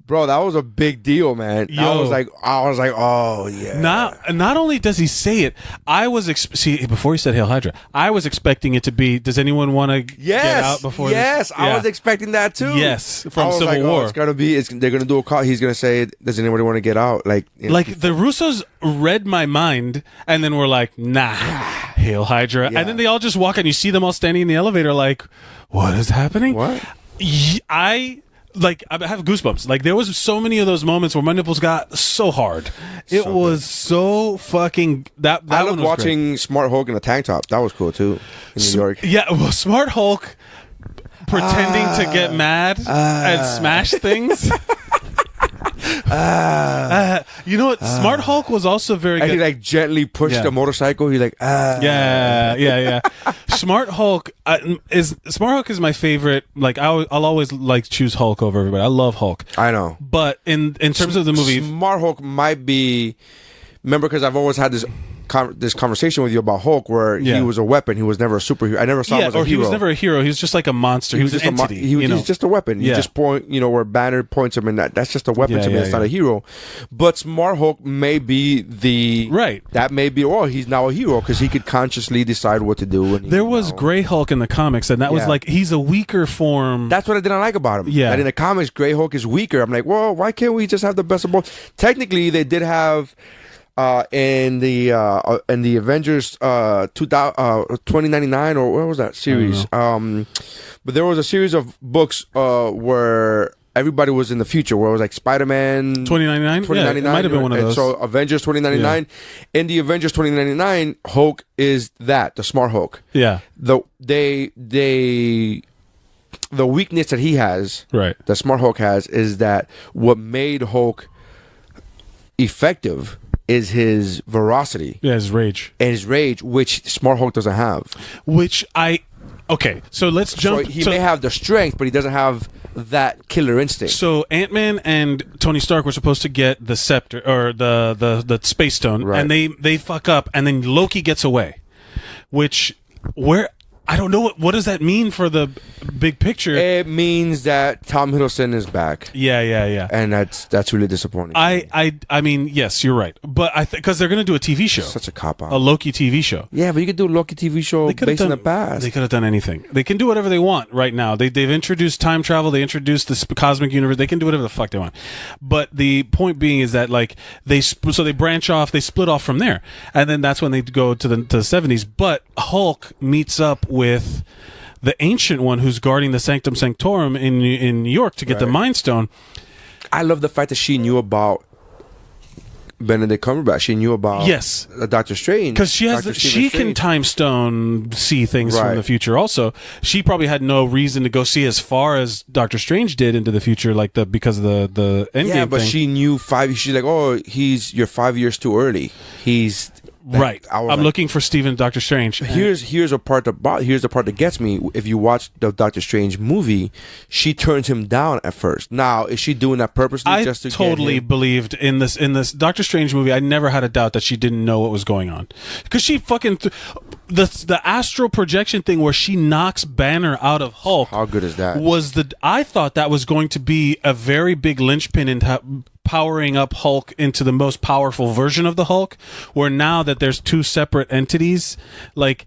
Bro, that was a big deal, man. I was like, oh yeah. Not only does he say it, I was before he said Hail Hydra, I was expecting it to be. Does anyone want to get out before? Yes, this? I was expecting that too. Yes, from Civil War. It's gonna be. They're gonna do a call. He's gonna say, "Does anybody want to get out?" Like the Russos read my mind, and then we're like, "Nah, Hail Hydra," and then they all just walk, and you see them all standing in the elevator, like, "What is happening?" What? I have goosebumps. Like there was so many of those moments where my nipples got so hard. It was so fucking that. I loved watching Smart Hulk in a tank top. That was cool too in New York. Yeah, well, Smart Hulk pretending to get mad and smash things. You know what? Smart Hulk was also very good. He like gently pushed the motorcycle. He like yeah. Smart Hulk is my favorite. Like I'll always like choose Hulk over everybody. I love Hulk. I know. But in terms of the movie, Smart Hulk might be. Remember, because I've always had this conversation with you about Hulk, where he was a weapon. He was never a superhero. I never saw him as a hero. He was never a hero. He was just like a monster. He was an entity. He's just a weapon. You just point, where Banner points him, and that's just a weapon to me. It's not a hero. But Smart Hulk may be that may be. Oh, he's now a hero because he could consciously decide what to do. There was Grey Hulk in the comics, and that was like he's a weaker form. That's what I didn't like about him. Yeah, that in the comics, Grey Hulk is weaker. I'm like, well, why can't we just have the best of both? Technically, they did have. In the Avengers 2099 or what was that series? But there was a series of books where everybody was in the future, where it was like Spider-Man 2099. Yeah, it might have been one of those. So Avengers 2099. Yeah. In the Avengers 2099, Hulk is the Smart Hulk. Yeah. The weakness that he has, right? The Smart Hulk has, is that what made Hulk effective is his veracity Yeah, his rage. and his rage, which Smart Hulk doesn't have. Okay, so let's jump. So he may have the strength, but he doesn't have that killer instinct. So Ant-Man and Tony Stark were supposed to get the scepter or the space stone, Right. and they fuck up, and then Loki gets away. I don't know what does that mean for the big picture. It means that Tom Hiddleston is back, Yeah. and that's really disappointing. I mean, yes, you're right, but because they're gonna do a TV show, Such a cop out. a Loki TV show. Yeah, but you could do a Loki TV show could've based in the done- past. They could have done anything. They can do whatever they want right now. They've introduced time travel. They introduced this cosmic universe. They can do whatever the fuck they want. But the point being is that like they branch off. They split off from there, and then that's when they go to the 70s. But Hulk meets up with the Ancient One who's guarding the Sanctum Sanctorum in New York to get the Right. Mind Stone. I love the fact that she knew about Benedict Cumberbatch. She knew about Yes. Doctor Strange Because she has, Doctor she Stephen can Strange. time stone see things Right. from the future. Also, she probably had no reason to go see as far as Doctor Strange did into the future, because of the Endgame Yeah, but thing. she knew She's like, oh, you're 5 years too early. He's Right. I was I'm like- looking for Steven Doctor Strange. Here's the part that gets me. If you watch the Doctor Strange movie, she turns him down at first. Now, is she doing that purposely? I just to get totally him? believed in this Doctor Strange movie. I never had a doubt that she didn't know what was going on because she fucking the astral projection thing where she knocks Banner out of Hulk. How good is that? I thought that was going to be a very big linchpin in powering up Hulk into the most powerful version of the Hulk, where now that there's two separate entities, like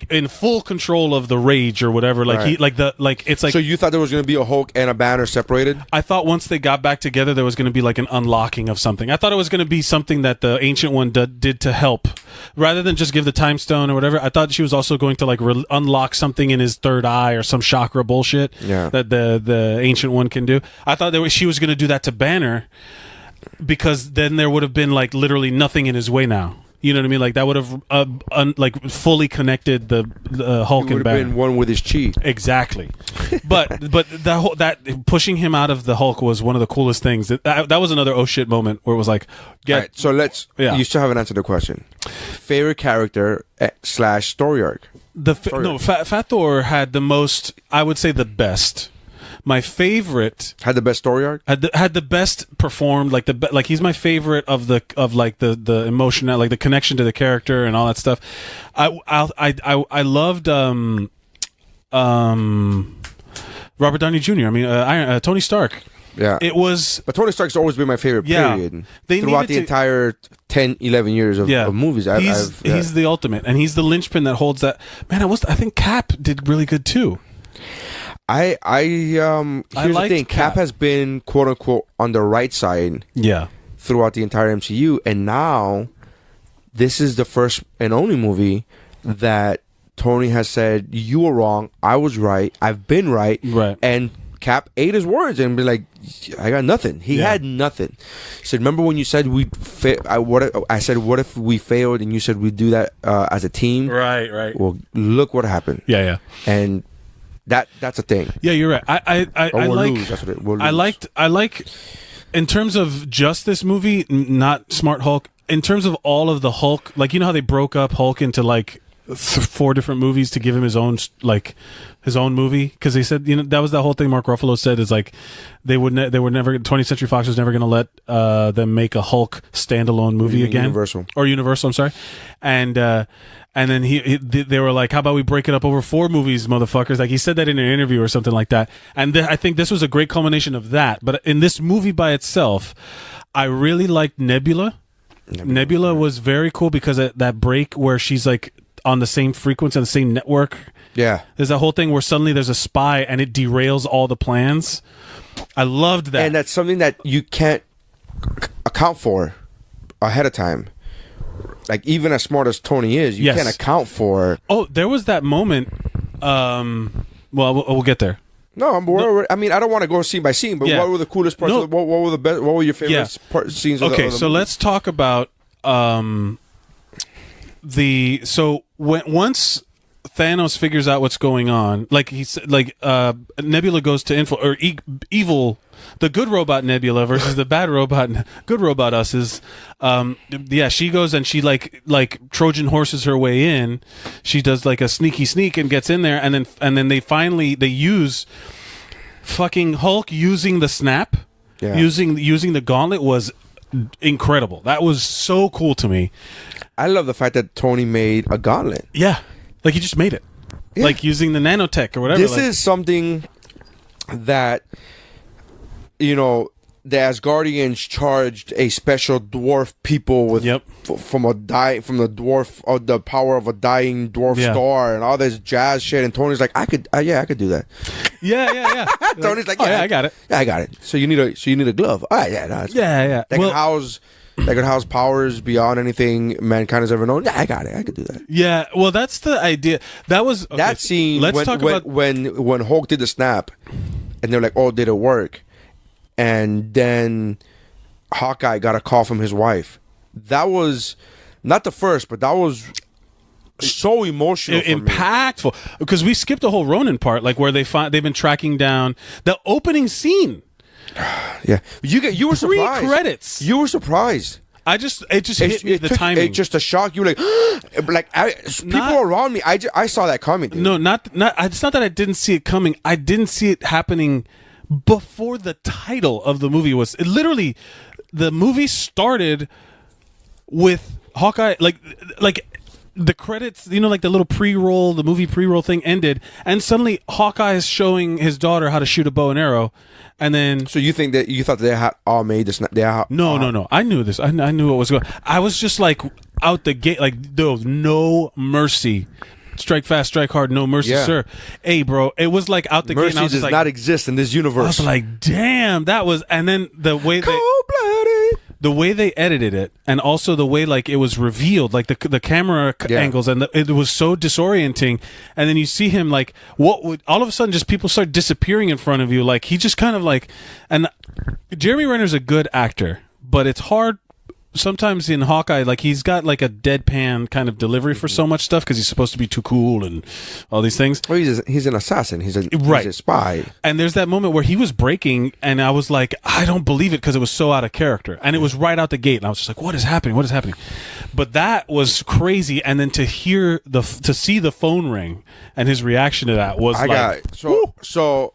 in full control of the rage or whatever, Right. it's like. So you thought there was going to be a Hulk and a Banner separated? I thought once they got back together, there was going to be like an unlocking of something. I thought it was going to be something that the Ancient One did to help, rather than just give the Time Stone or whatever. I thought she was also going to like unlock something in his third eye or some chakra bullshit that the Ancient One can do. I thought she was going to do that to Banner, because then there would have been like literally nothing in his way now. You know what I mean? Like that would have like fully connected the Hulk He and would have Banner. been one with his chi. Exactly, but that pushing him out of the Hulk was one of the coolest things. That was another oh shit moment where it was like, All right, so Yeah. You still haven't answered the question. Favorite character / story arc. Fat Thor had the most. I would say the best. My favorite Had the best story arc. had the best performed, like he's my favorite of the emotion, like the connection to the character and all that stuff. I loved Robert Downey Jr. I mean Tony Stark. Yeah. It was But Tony Stark's always been my favorite. Yeah. Period. They Throughout needed the to- entire 10, 11 years of movies. He's the ultimate, and he's the linchpin that holds that. Man, I think Cap did really good too. Here's the liked thing. Cap has been quote unquote on the right side Yeah. throughout the entire MCU, and now this is the first and only movie that Tony has said, you were wrong, I was right, I've been right. And Cap ate his words and be like, I got nothing. He had nothing. He said, remember when you said I said, what if we failed, and you said we'd do that as a team? Right. Well, look what happened. Yeah. And that's a thing. Yeah, you're right. I We'll like. lose. That's what it. We'll lose. I like. In terms of just this movie, not Smart Hulk. In terms of all of the Hulk, like, you know how they broke up Hulk into like 4 different movies to give him his own movie, because they said, that was the whole thing Mark Ruffalo said, is like they were never 20th Century Fox was never going to let them make a Hulk standalone movie again. Universal, I'm sorry. And then they were like, how about we break it up over 4 movies, motherfuckers? Like, he said that in an interview or something like that. And I think this was a great culmination of that. But in this movie by itself, I really liked Nebula. Nebula was very cool because of that break where she's like on the same frequency, on the same network. Yeah. There's that whole thing where suddenly there's a spy and it derails all the plans. I loved that. And that's something that you can't account for ahead of time. Like, even as smart as Tony is, you can't account for. Oh, there was that moment. Well, we'll get there. No, I mean, I don't want to go scene by scene, but what were the coolest parts? What were the best? What were your favorite scenes? Of the so movie? let's talk about once Thanos figures out what's going on, like he said, like Nebula goes to evil the good robot Nebula versus the bad robot, good robot us is, she goes and she like Trojan horses her way in. She does like a sneaky sneak and gets in there, and then they use fucking Hulk using the snap, using the gauntlet was incredible. That was so cool to me. I love the fact that Tony made a gauntlet. Yeah, like he just made it, like using the nanotech or whatever. This is something that, you know, the Asgardians charged a special dwarf people with from the power of a dying dwarf star and all this jazz shit. And Tony's like, I could do that. Yeah. Tony's like, I got it. Yeah, I got it. So you need a glove. All right, Yeah. That could house powers beyond anything mankind has ever known. Yeah, I got it. I could do that. Yeah, well, that's the idea. That was that scene. Let's talk about when Hulk did the snap, and they're like, "Oh, did it work?" And then Hawkeye got a call from his wife. That was not the first, but that was so emotional, impactful. Because we skipped the whole Ronin part, like where they've been tracking down the opening scene. Yeah, you were surprised. Pre-credits. You were surprised. It just hit me, the timing. It just a shock. You were like, people around me. I saw that coming. Dude. No, not. It's not that I didn't see it coming. I didn't see it happening before the title of the movie was. Literally, the movie started with Hawkeye, like the credits, you know, like the little pre-roll, the movie pre-roll thing ended, and suddenly Hawkeye is showing his daughter how to shoot a bow and arrow, and then. So you thought they had all made this? No. I knew this. I knew what was going. I was just like out the gate, like there was no mercy. Strike fast, strike hard, no mercy, sir. Hey, bro, it was like out the gate. Mercy and I was does like, not exist in this universe. I was like, damn, that was, and then the way cold-blooded. The way they edited it, and also the way like it was revealed, like the camera angles, and it was so disorienting. And then you see him like all of a sudden just people start disappearing in front of you. Like he just kind of like, and Jeremy Renner's a good actor, but it's hard sometimes in Hawkeye, like he's got like a deadpan kind of delivery for so much stuff because he's supposed to be too cool and all these things. Well, he's an assassin. He's a spy. And there's that moment where he was breaking, and I was like, I don't believe it because it was so out of character, and it was right out the gate, and I was just like, what is happening? What is happening? But that was crazy, and then to see the phone ring and his reaction to that was so.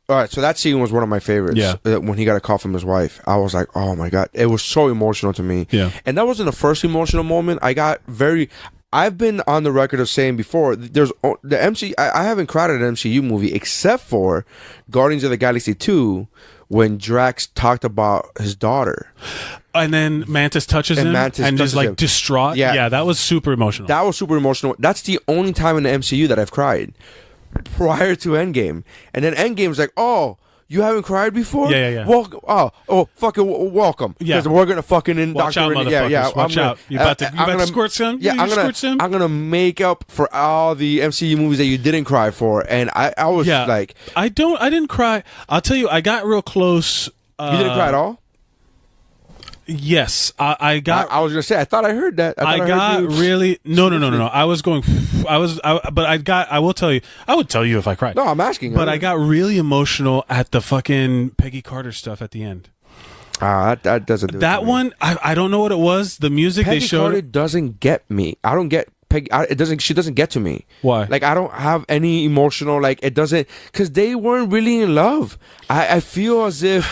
All right, so that scene was one of my favorites. Yeah. When he got a call from his wife, I was like, "Oh my god!" It was so emotional to me. Yeah, and that wasn't the first emotional moment. I've been on the record of saying before, there's the MCU. I haven't cried at an MCU movie except for Guardians of the Galaxy 2, when Drax talked about his daughter, and then Mantis touches him and is like distraught. Yeah, that was super emotional. That was super emotional. That's the only time in the MCU that I've cried. Prior to Endgame, and then Endgame's like, oh, you haven't cried before? Yeah. Welcome. Fucking welcome. Yeah, because we're gonna fucking watch out, motherfuckers. Yeah. Watch out. You about to squirt some? Yeah, I'm gonna make up for all the MCU movies that you didn't cry for, and I was like, I didn't cry. I'll tell you, I got real close. You didn't cry at all? Yes, I got. I was gonna say. I thought I heard that. I got really no. I was going. I will tell you. I would tell you if I cried. No, I'm asking. But I got really emotional at the fucking Peggy Carter stuff at the end. That doesn't do that one. I don't know what it was. The music Peggy they showed. Carter doesn't get me. I don't get Peggy. She doesn't get to me. Why? Like I don't have any emotional. Like it doesn't, because they weren't really in love. I feel as if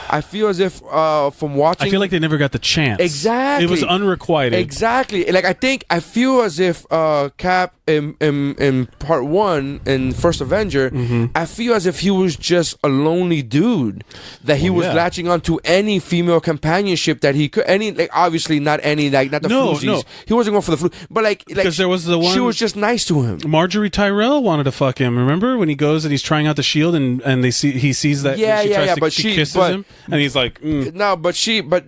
from watching, I feel like they never got the chance. Exactly, it was unrequited. Exactly, like I feel as if Cap in part 1 in First Avenger, I feel as if he was just a lonely dude that he was latching on to any female companionship that he could. Obviously not any, like not the floozies. No. He wasn't going for the flu, but like because there was the one, she was just nice to him. Marjorie Tyrell wanted to fuck him. Remember when he goes and he's trying out the shield and he sees that she kisses him. And he's like, no, but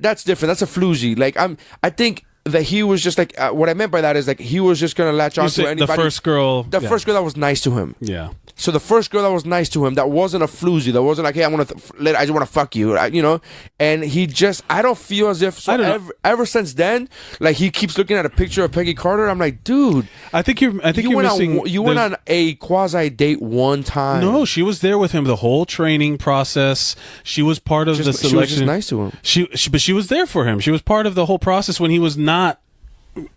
that's different. That's a floozy. Like I think that he was just like what I meant by that is like he was just gonna latch on to anybody. The first girl that was nice to him. Yeah. So the first girl that was nice to him, that wasn't a floozy, that wasn't like, hey, I just want to fuck you, you know. And he just, I don't feel as if ever since then, like he keeps looking at a picture of Peggy Carter. I'm like, dude, I think you're missing. You went on a quasi date one time. No, she was there with him the whole training process. She was part of the selection. She was just nice to him. But she was there for him. She was part of the whole process when he was not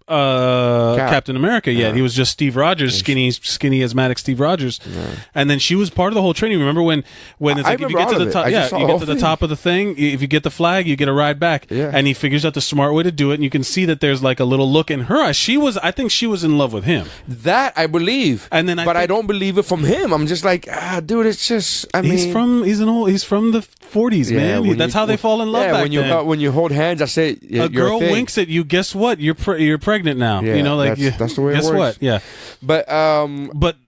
Captain America yet. He was just Steve Rogers, skinny asthmatic Steve Rogers. And then she was part of the whole training. Remember when it's like, if you get to the top, you get to the top of the thing, if you get the flag, you get a ride back. And he figures out the smart way to do it, and you can see that there's like a little look in her eyes. I think she was in love with him. That I believe. And then I don't believe it from him. I'm just like, dude, it's just, he's from the 40s, man. That's how they fall in love back then. When you hold hands, I say, a girl winks at you, guess what? You're pregnant now. Yeah, you know, like that's the way it works. Guess what? Yeah. But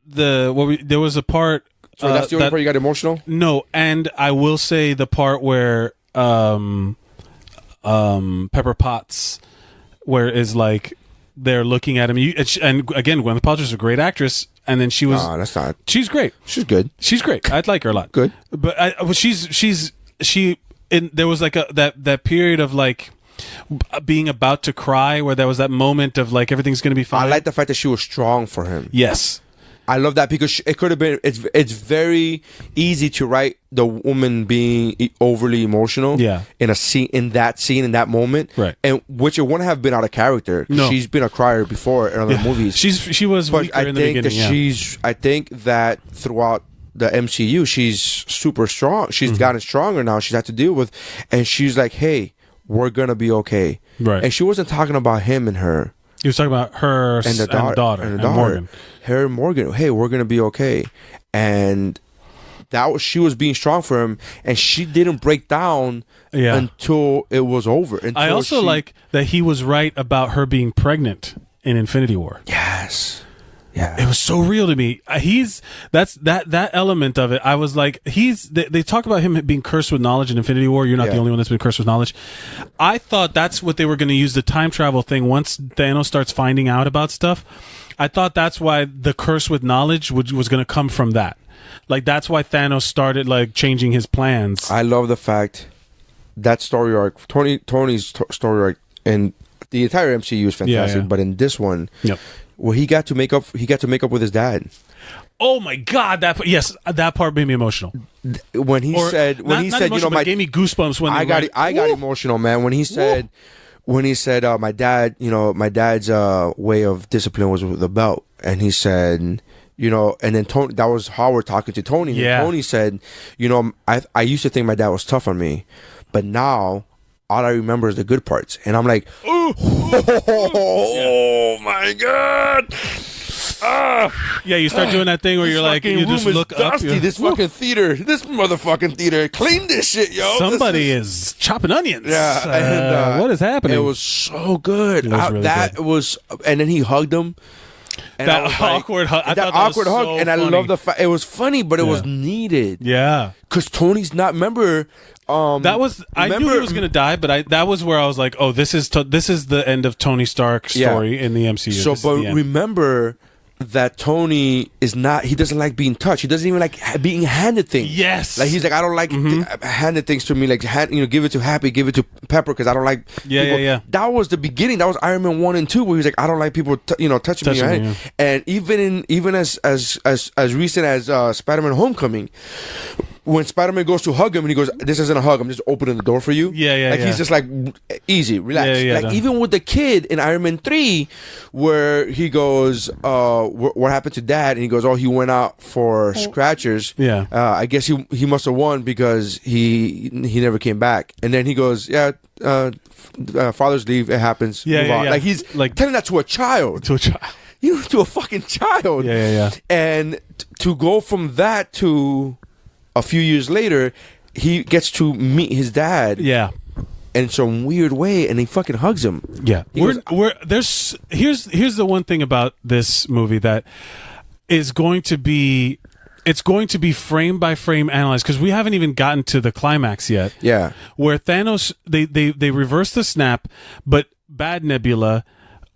there was a part. So that's the only part you got emotional? No, and I will say the part where Pepper Potts, where is like they're looking at him. And again, Gwyneth Paltrow's a great actress, and then she was. No, that's not. She's great. She's good. She's great. I'd like her a lot. Good. But there was like that period of like being about to cry, where there was that moment of like everything's going to be fine. I like the fact that she was strong for him. Yes. I love that because it could have been. It's very easy to write the woman being overly emotional. In that moment. Right. And which it wouldn't have been out of character. No. She's been a crier before in other movies. She was weaker in the beginning. I think that throughout the MCU, she's super strong. She's gotten stronger now. She's had to deal with, and she's like, hey, we're gonna be okay. Right. And she wasn't talking about him and her. He was talking about her and the daughter and Morgan. Her and Morgan. Hey, we're gonna be okay. And she was being strong for him, and she didn't break down until it was over. I also like that he was right about her being pregnant in Infinity War. Yes. Yeah. It was so real to me. That element of it. I was like, they talk about him being cursed with knowledge in Infinity War. You're not the only one that's been cursed with knowledge. I thought that's what they were going to use the time travel thing once Thanos starts finding out about stuff. I thought that's why the curse with knowledge was going to come from that. Like, that's why Thanos started like changing his plans. I love the fact that story arc, Tony's story arc, and the entire MCU is fantastic. But in this one, where he got to make up with his dad. Oh my God! That part made me emotional. When he said, you know, gave me goosebumps when I got emotional, man. When he said, my dad, you know, my dad's way of discipline was with the belt, and he said, you know, and then Tony, that was Howard talking to Tony. Yeah. And Tony said, you know, I used to think my dad was tough on me, but now all I remember is the good parts. And I'm like, oh my God. Yeah, you start doing that thing where you're like, you just look up. This motherfucking theater, clean this shit, yo. Somebody is chopping onions. Yeah. And, what is happening? It was so good. It was really good. And then he hugged him. And that awkward hug. And I love the fact it was funny, but it was needed. Yeah. Because Tony's not, remember... I knew he was going to die, but that was where I was like, oh, this is the end of Tony Stark's story in the MCU. So, but remember that Tony is not, he doesn't like being touched. He doesn't even like being handed things. Yes. Like, he's like, I don't like handed things to me. Like, give it to Happy, give it to Pepper, because I don't like people. That was the beginning. That was Iron Man 1 and 2, where he's like, I don't like people touching me. Right? And even as recent as Spider-Man Homecoming, when Spider-Man goes to hug him and he goes, this isn't a hug, I'm just opening the door for you. He's just like, easy, relax. Even with the kid in Iron Man 3, where he goes, what happened to Dad? And he goes, oh, he went out for scratchers. I guess he must have won because he never came back. And then he goes, father's leave, it happens. Move on. Like, he's like telling that to a child. To a fucking child. And to go from that to... a few years later, he gets to meet his dad. In some weird way, and he fucking hugs him. Here's the one thing about this movie that is going to be, it's going to be frame by frame analyzed, because we haven't even gotten to the climax yet. Where Thanos, they reverse the snap, but Bad Nebula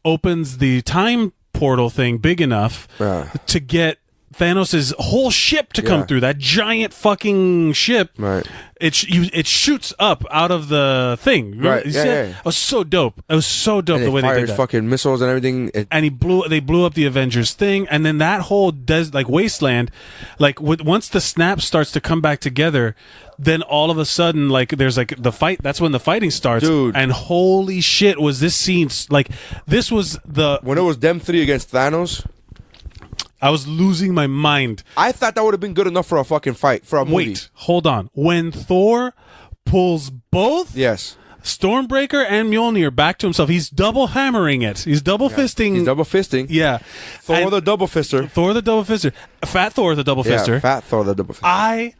opens the time portal thing big enough to get Thanos' whole ship to come through, that giant fucking ship. Right. It shoots up out of the thing. Right. You Yeah, see yeah. It was so dope. It was so dope And the way they did fires that. fucking missiles and everything. And they blew up the Avengers thing, and then that whole wasteland, like once the snap starts to come back together, then all of a sudden, like there's like the fight. That's when the fighting starts, Dude. And holy shit, was this scene like this was when it was them three against Thanos. I was losing my mind. I thought that would have been good enough for a fucking fight, for a movie. Wait, hold on. When Thor pulls both Yes. Stormbreaker and Mjolnir back to himself, he's double hammering it. He's double fisting. He's double fisting. Yeah. Thor And the double fister. Thor the double fister. Fat Thor the double fister. Yeah, fat Thor the double fister.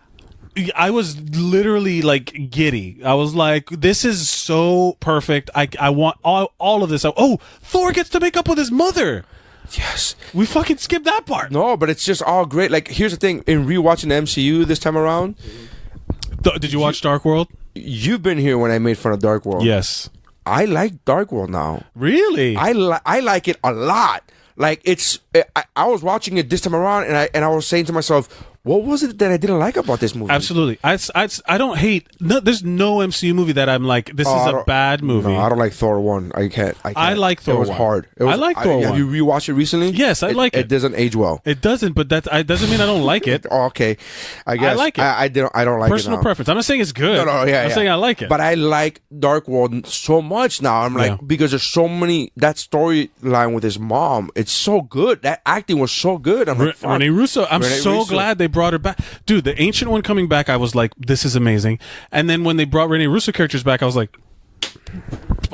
I was literally like giddy. I was like, this is so perfect. I want all of this. Thor gets to make up with his mother. Yes. We fucking skipped that part. No, but it's just all great. Like, here's the thing. In rewatching the MCU this time around, Did you watch Dark World? you've been here when I made fun of Dark World. Yes. I like Dark World now. Really? I like it a lot. Like, I was watching it this time around, and I was saying to myself, what was it that I didn't like about this movie? Absolutely. I don't hate. No, there's no MCU movie that I'm like, this is a bad movie. No, I don't like Thor 1. I can't. I like Thor It was 1. hard. I like Thor 1. Have you rewatched it recently? Yes, I like it. It doesn't age well. It doesn't, but that doesn't mean I don't like it. Oh, okay. I guess. like it. I don't like Personal it now. preference. I'm not saying it's good. No, yeah, I'm saying I like it. But I like Dark World so much now. I'm like, because there's so many, that storyline with his mom, it's so good. That acting was so good. I'm like, fuck. Renee Russo. I'm Renee so Russo. glad they brought her back. Dude, the Ancient One coming back, I was like, this is amazing. And then when they brought Renee Russo characters back, I was like,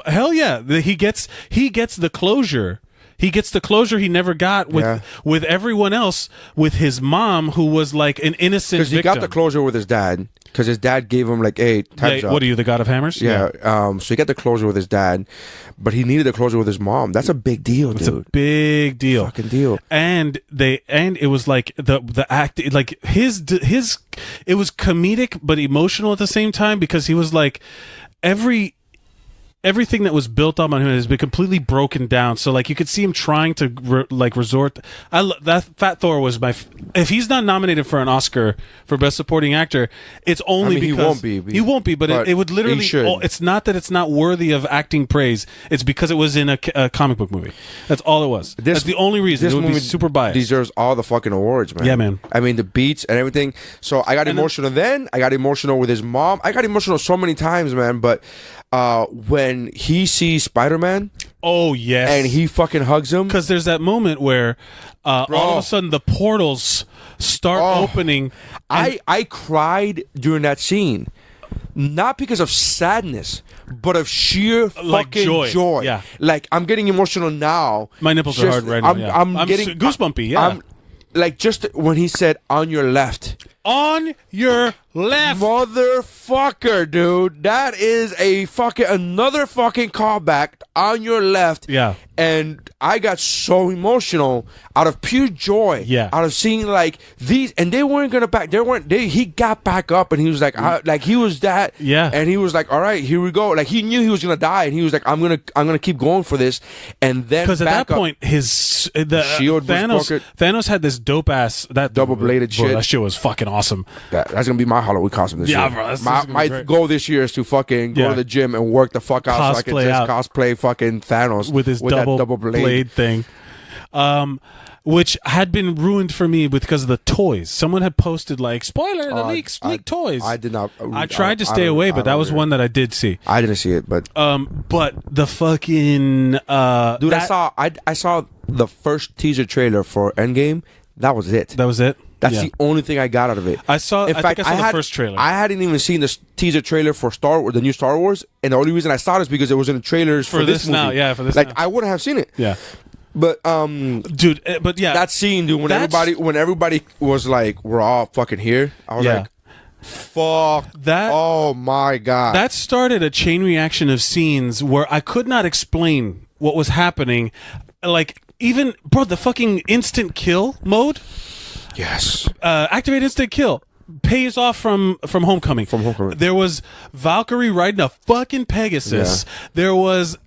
hell yeah. He gets the closure. He gets the closure he never got with everyone else, with his mom, who was like an innocent Because he got the closure with his dad. Because his dad gave him like, hey, time's up. What are you, the God of Hammers? Yeah. So he got the closure with his dad, but he needed the closure with his mom. That's a big deal, dude. It's a big deal. Fucking deal. And it was like the act, like his it was comedic but emotional at the same time, because he was like everything that was built up on him has been completely broken down. So like you could see him trying to resort. That Fat Thor was if he's not nominated for an Oscar for Best Supporting Actor, it's only because he won't be. But it would literally. It's not that it's not worthy of acting praise. It's because it was in a comic book movie. That's all it was. That's the only reason. This It would be movie super biased. deserves all the fucking awards, man. Yeah, man. I mean, the beats and everything. So I got emotional then. I got emotional with his mom. I got emotional so many times, man. But when he sees Spider-Man, oh yes, and he fucking hugs him, because there's that moment where all of a sudden the portals start opening. I cried during that scene, not because of sadness, but of sheer Like fucking joy. Yeah. Like, I'm getting emotional now. My nipples are hard right now. Yeah. I'm getting goosebumpy. Yeah, like, just when he said "on your left." On your left, motherfucker, dude. That is another fucking callback. On your left. Yeah. And I got so emotional out of pure joy. Yeah. Out of seeing like these, and they weren't gonna back. He got back up, and he was like, he was that. Yeah. And he was like, all right, here we go. Like, he knew he was gonna die, and he was like, I'm gonna keep going for this. And then because at that point, the shield Thanos had this dope ass double bladed shit. That shit was fucking awesome. That's gonna be my Halloween costume this year. Yeah, bro. My goal this year is to fucking go to the gym and work the fuck out, so I can just cosplay fucking Thanos with his double blade thing. Which had been ruined for me because of the toys. Someone had posted like, spoiler, the leak toys. I did not. I tried to stay away, but that was one that I did see. I didn't see it, but the fucking dude, I saw the first teaser trailer for Endgame. That was it. That's the only thing I got out of it. I saw the first trailer. I hadn't even seen the teaser trailer for the new Star Wars, and the only reason I saw it is because it was in the trailers for this movie. Now. Yeah, for this. Like, now. I wouldn't have seen it. Yeah. But dude, but yeah, that scene, dude, when everybody was like, we're all fucking here, I was like, fuck that. Oh my god. That started a chain reaction of scenes where I could not explain what was happening. Like, even the fucking instant kill mode. Yes. Activate instant kill. pays off from Homecoming. From Homecoming. There was Valkyrie riding a fucking Pegasus. Yeah. There was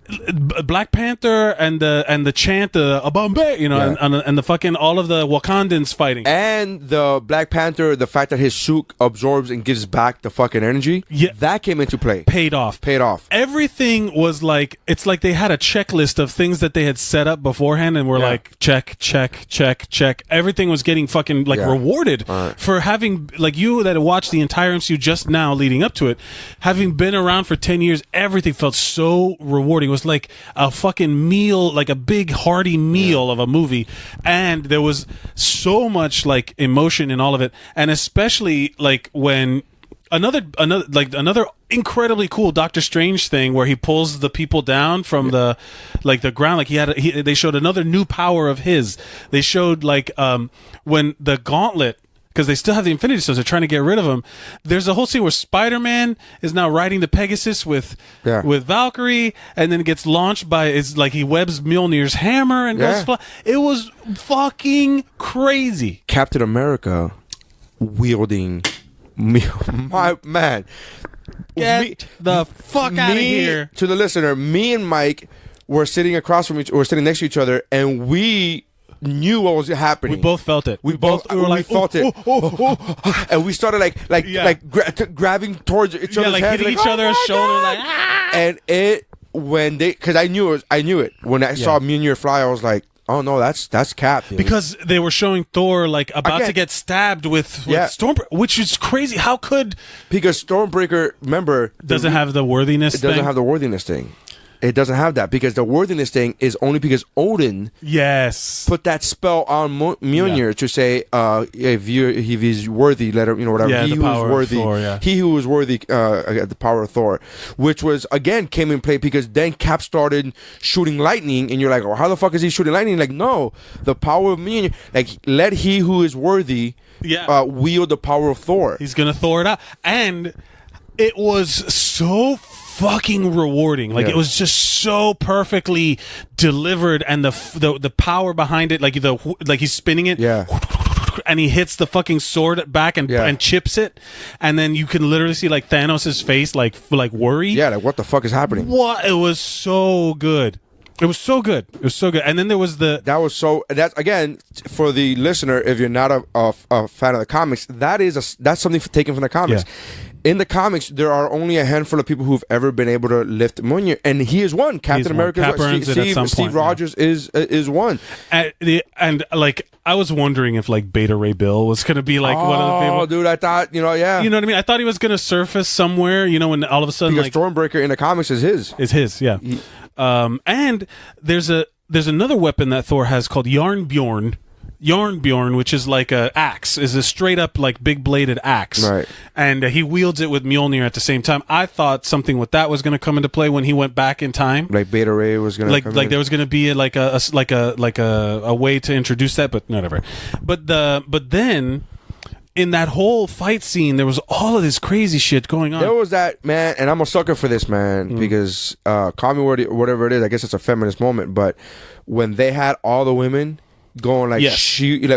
Black Panther and the chant Bombay, you know, Yeah. and the fucking all of the Wakandans fighting. And the Black Panther, the fact that his suit absorbs and gives back the fucking energy, that came into play. Paid off. Everything was like, it's like they had a checklist of things that they had set up beforehand and were like, check, check, check, check. Everything was getting fucking like rewarded for having, like, you that watched the entire MCU just now leading up to it, having been around for 10 years, everything felt so rewarding. It was like a fucking meal, like a big hearty meal of a movie, and there was so much like emotion in all of it, and especially like when another incredibly cool Doctor Strange thing where he pulls the people down from the ground, like they showed another new power of his. They showed like when the Gauntlet, because they still have the Infinity Stones, they're trying to get rid of them. There's a whole scene where Spider-Man is now riding the Pegasus with Valkyrie, and then gets launched he webs Mjolnir's hammer and goes fly. It was fucking crazy. Captain America wielding my man. Get the fuck out of here. To the listener, me and Mike were sitting next to each other, and we knew what was happening. We both felt it. We felt it. And we started grabbing towards each other's like heads, hitting each other's shoulder, like and because I knew it when I saw Mjolnir fly, I was like, oh no, that's Cap, dude. Because they were showing Thor like about to get stabbed with Stormbreaker, which is crazy. How could, because Stormbreaker, remember, doesn't have the worthiness. It doesn't have the worthiness thing. It doesn't have that, because the worthiness thing is only because Odin put that spell on Mjolnir to say, if he's worthy, let him, whatever. Yeah, he who is worthy, Thor, he who is worthy, the power of Thor, which was again came in play because then Cap started shooting lightning, and you're like, oh, how the fuck is he shooting lightning? Like, no, the power of Mjolnir, like, let he who is worthy, wield the power of Thor. He's gonna Thor it out, and it was so fucking rewarding. Like, it was just so perfectly delivered, and the power behind it, like he's spinning it, and he hits the fucking sword back and chips it, and then you can literally see like Thanos' face, like worried. Yeah, like, what the fuck is happening? What? It was so good. It was so good. And then there was that's again, for the listener, if you're not a fan of the comics, that's something taken from the comics. In the comics, there are only a handful of people who've ever been able to lift Mjolnir, and he is one. Captain America, Steve Rogers is one. And like, I was wondering if like Beta Ray Bill was going to be like one of the people. Oh, dude, I thought, you know what I mean? I thought he was going to surface somewhere, when all of a sudden, because Stormbreaker in the comics is his. And there's another weapon that Thor has called Yarnbjorn, which is like a axe, is a straight up like big bladed axe, right? And he wields it with Mjolnir at the same time. I thought something with that was going to come into play when he went back in time, like Beta Ray was going to like there was going to be a way to introduce that, but whatever. But then in that whole fight scene, there was all of this crazy shit going on. There was that, man, and I'm a sucker for this, man, because call me whatever it is. I guess it's a feminist moment, but when they had all the women going like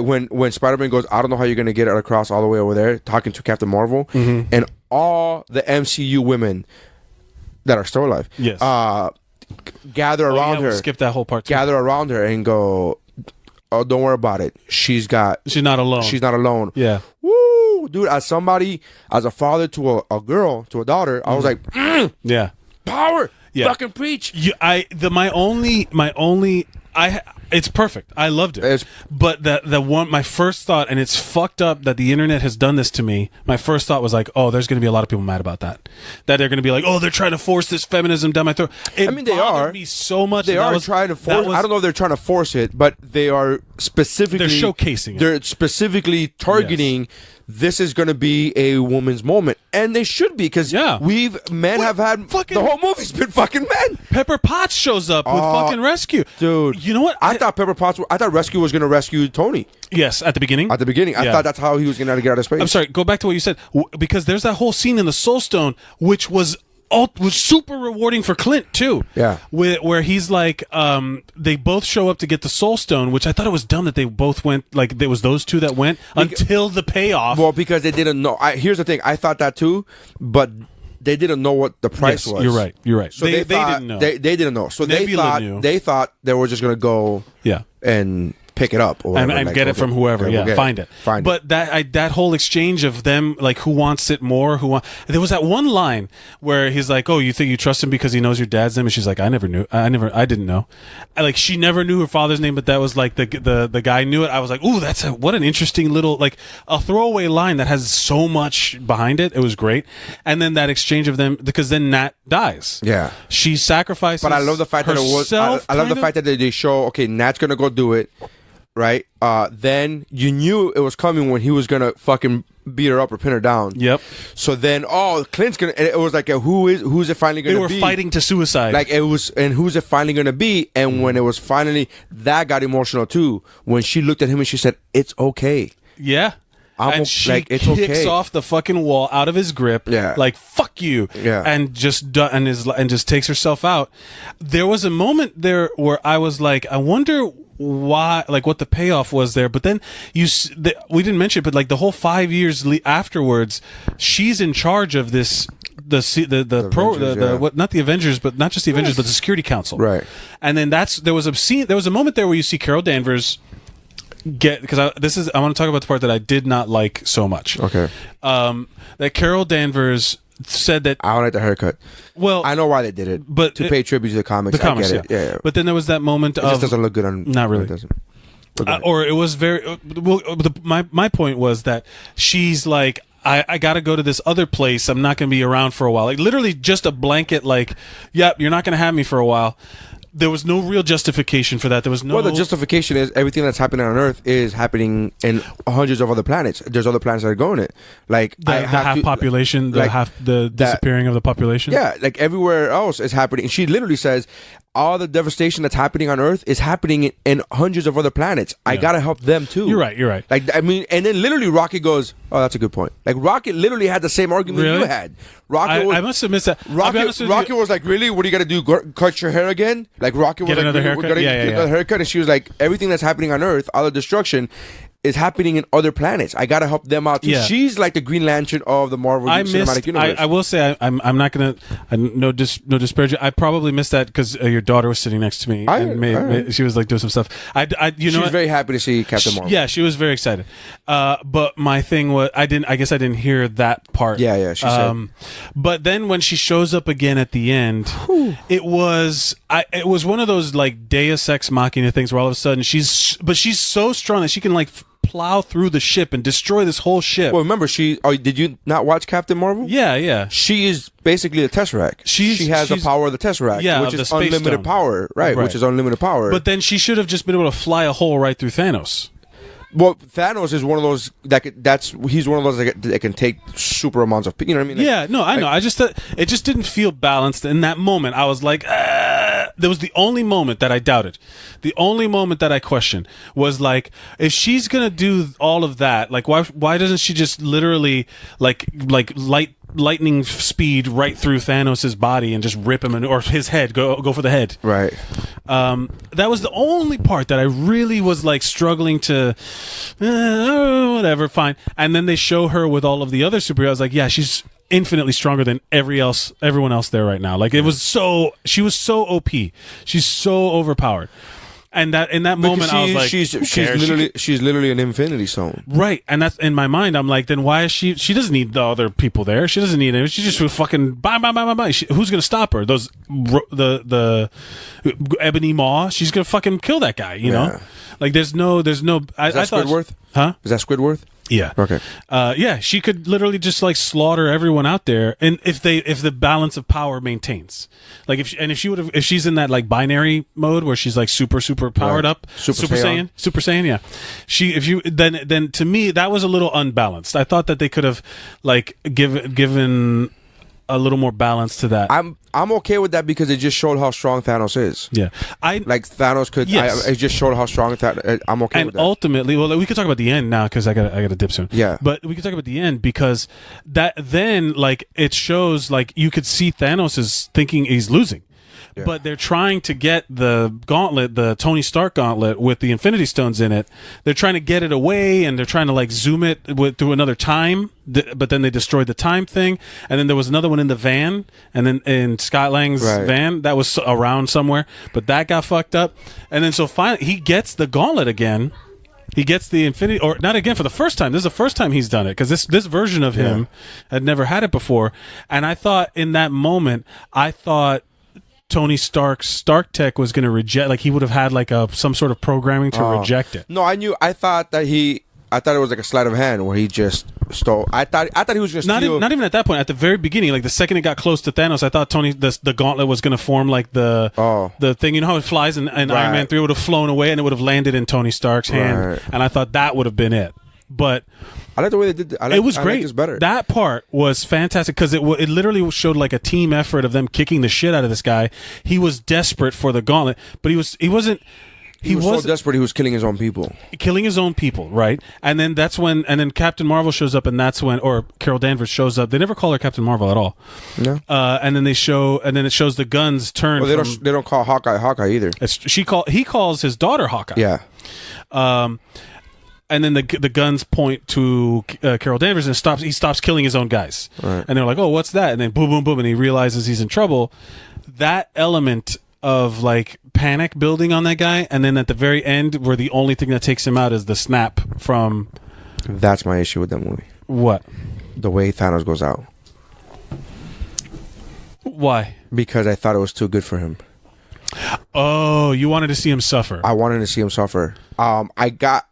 when Spider-Man goes, I don't know how you're gonna get it across all the way over there, talking to Captain Marvel, and all the MCU women that are still alive, gather around her. We'll skip that whole part. Gather around her and go, oh, don't worry about it. She's not alone. She's not alone. Yeah. Woo, dude. As a father to a girl, to a daughter, I was like, yeah, power. Yeah. Fucking preach. It's perfect. I loved it. But my first thought, and it's fucked up that the internet has done this to me. My first thought was like, oh, there's going to be a lot of people mad about that. That they're going to be like, oh, they're trying to force this feminism down my throat. They are. Me so much. They are trying to force. I don't know if they're trying to force it, but they are specifically. They're showcasing it. They're specifically targeting. Yes. This is going to be a woman's moment, and they should be, because men have had the whole movie's been fucking men. Pepper Potts shows up with fucking Rescue, dude. You know what? I thought Rescue was going to rescue Tony. Yes, at the beginning. I thought that's how he was going to get out of space. I'm sorry. Go back to what you said, because there's that whole scene in the Soul Stone, which was was super rewarding for Clint too. Yeah. Where he's like, they both show up to get the Soul Stone, which I thought it was dumb that they both went, like there was those two that went until the payoff. Well, because they didn't know. Here's the thing. I thought that too, but they didn't know what the price was. You're right. So they thought, didn't know. They didn't know. So Nebula knew. they thought they were just gonna go and pick it up or whatever, and get it from whoever. Find it. But that whole exchange of them, like, who wants it more? There was that one line where he's like, "Oh, you think you trust him because he knows your dad's name?" And she's like, "I didn't know." Like, she never knew her father's name, but that was like the guy knew it. I was like, "Ooh, what an interesting little, like, a throwaway line that has so much behind it." It was great. And then that exchange of them, because then Nat dies. Yeah, she sacrifices. But I love the fact that it was. I love the fact that they show, okay, Nat's gonna go do it. Right? Then you knew it was coming when he was gonna fucking beat her up or pin her down. Yep. So then, Clint's gonna. It was like, who's it finally gonna be? They were fighting to suicide. Like, it was, and who's it finally gonna be? And when it was finally, that got emotional too. When she looked at him and she said, "It's okay." Yeah. And she it's kicks okay. off the fucking wall out of his grip, like, "Fuck you," and just takes herself out. There was a moment there where I was like, I wonder why, like, what the payoff was there. But then we didn't mention it, but like the whole 5 years afterwards, she's in charge of this. Not the Avengers, but not just the Avengers, but the Security Council, right? And then there was a moment there where you see Carol Danvers. Because I want to talk about the part that I did not like so much. Okay. That Carol Danvers said that I don't like the haircut. Well, I know why they did it, but to pay tribute to the comics. I get it. Yeah. But then there was that moment it just doesn't look good on. Not really. It doesn't. Or it was very. My point was that she's like, I got to go to this other place. I'm not going to be around for a while. Like, literally just a blanket. Like, yep, you're not going to have me for a while. There was no real justification for that. There was no. Well, the justification is everything that's happening on Earth is happening in hundreds of other planets. There's other planets that are going it. Like the half population, the disappearing of the population. Yeah, like everywhere else is happening. She literally says, all the devastation that's happening on Earth is happening in hundreds of other planets. I gotta help them too. You're right. Like, I mean, and then literally Rocket goes, "Oh, that's a good point." Like, Rocket literally had the same argument you had. I must have missed that. Rocket was like, "Really? What are you gonna do? Cut your hair again?" Like, Rocket was get like, another haircut. Get another haircut, and she was like, "Everything that's happening on Earth, all the destruction, is happening in other planets. I gotta help them out too." Yeah. She's like the Green Lantern of the Marvel Cinematic Universe. I will say I'm not gonna no disparaging. I probably missed that because your daughter was sitting next to me and she was like doing some stuff. She was very happy to see Captain Marvel. Yeah, she was very excited. But my thing was I guess I didn't hear that part. Yeah. She said. But then when she shows up again at the end, it was one of those like Deus Ex Machina things where all of a sudden she's so strong that she can like plow through the ship and destroy this whole ship. Well, remember, did you not watch Captain Marvel? Yeah. She is basically the Tesseract. She has the power of the Tesseract, which is unlimited power, right? Which is unlimited power. But then she should have just been able to fly a hole right through Thanos. Well, Thanos is one of those he's one of those that can take super amounts of, you know what I mean? Like, yeah, no, I know. I just thought it just didn't feel balanced in that moment. I was like, there was the only moment that I doubted. The only moment that I questioned was like, if she's gonna do all of that, like why doesn't she just literally like lightning speed right through Thanos' body and just rip him or his head, go for the head. Right. That was the only part that I really was like struggling to whatever, fine. And then they show her with all of the other superheroes. I was like, yeah, she's infinitely stronger than everyone else there right now. Like, she was so OP. She's so overpowered. And that in that moment, I was like, she's literally an Infinity Stone, right? And that's in my mind. I'm like, then why is she? She doesn't need the other people there. She doesn't need it. She just fucking bye. Who's gonna stop her? The Ebony Maw. She's gonna fucking kill that guy. You know, like there's no. Is that Squidward? Huh? Is that Squidward? Yeah. Okay. Yeah, she could literally just like slaughter everyone out there, and if the balance of power maintains, like if she's in that like binary mode where she's like super powered up, Super Saiyan, yeah. Then to me that was a little unbalanced. I thought that they could have like given a little more balance to that. I'm okay with that because it just showed how strong Thanos is. Yeah, like Thanos could. Yes. It just showed how strong I'm okay with that. And ultimately, well, we could talk about the end now because I got to dip soon. Yeah, but we could talk about the end because that then like it shows like you could see Thanos is thinking he's losing. Yeah. But they're trying to get the gauntlet, the Tony Stark gauntlet with the Infinity Stones in it. They're trying to get it away, and they're trying to like zoom it through another time. But then they destroyed the time thing, and then there was another one in the van, and then in Scott Lang's van that was around somewhere, but that got fucked up. And then so finally he gets the gauntlet again. He gets the Infinity, or not again for the first time. This is the first time he's done it because this version of him had never had it before. And I thought in that moment, Tony Stark's Stark Tech was going to reject, like he would have had like some sort of programming to reject it. No, I thought it was like a sleight of hand where he just stole. I thought he was just not even at that point. At the very beginning, like the second it got close to Thanos, I thought the gauntlet was going to form like the thing. You know how it flies in Iron Man 3 would have flown away and it would have landed in Tony Stark's hand, and I thought that would have been it. But I like the way they did it. It was great. Better. That part was fantastic because it literally showed like a team effort of them kicking the shit out of this guy. He was desperate for the gauntlet, but he was so desperate he was killing his own people. Killing his own people, right? And then Captain Marvel shows up, and that's when, or Carol Danvers shows up. They never call her Captain Marvel at all. No. And then it shows the guns turn. Well, they don't call Hawkeye either. He calls his daughter Hawkeye. Yeah. And then the guns point to Carol Danvers, and he stops killing his own guys. Right. And they're like, "Oh, what's that?" And then boom, boom, boom, and he realizes he's in trouble. That element of like panic building on that guy, and then at the very end, where the only thing that takes him out is the snap from. That's my issue with that movie. What? The way Thanos goes out. Why? Because I thought it was too good for him. Oh, you wanted to see him suffer. I wanted to see him suffer. I got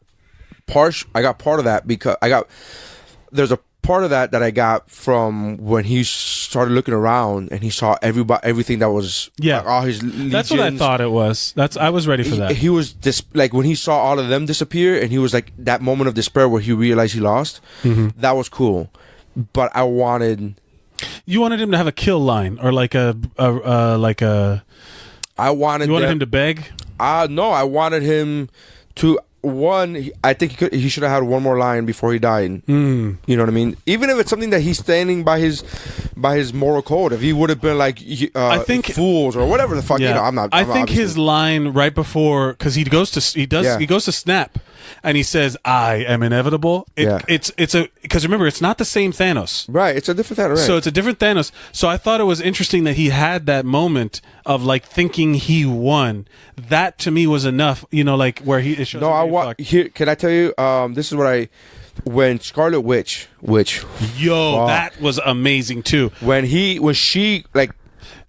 part of that because there's a part of that I got from when he started looking around and he saw everything that was like, all his legions. That's what I thought it was. I was ready for that. He was like when he saw all of them disappear and he was like that moment of despair where he realized he lost. Mm-hmm. That was cool, but I wanted. You wanted him to have a kill line or like a. I wanted. You wanted him to beg? No, I wanted him to. I think he should have had one more line before he died. You know what I mean? Even if it's something that he's standing by his moral code. If he would have been like, I think fools or whatever the fuck. Yeah. You know, I'm not. I think his line right before, because he goes to snap, and he says, "I am inevitable." Because remember, it's not the same Thanos. Right. It's a different Thanos. Right. So it's a different Thanos. So I thought it was interesting that he had that moment of like thinking he won. That to me was enough. You know, like where he. Here, can I tell you? This is what when Scarlet Witch, that was amazing too. When she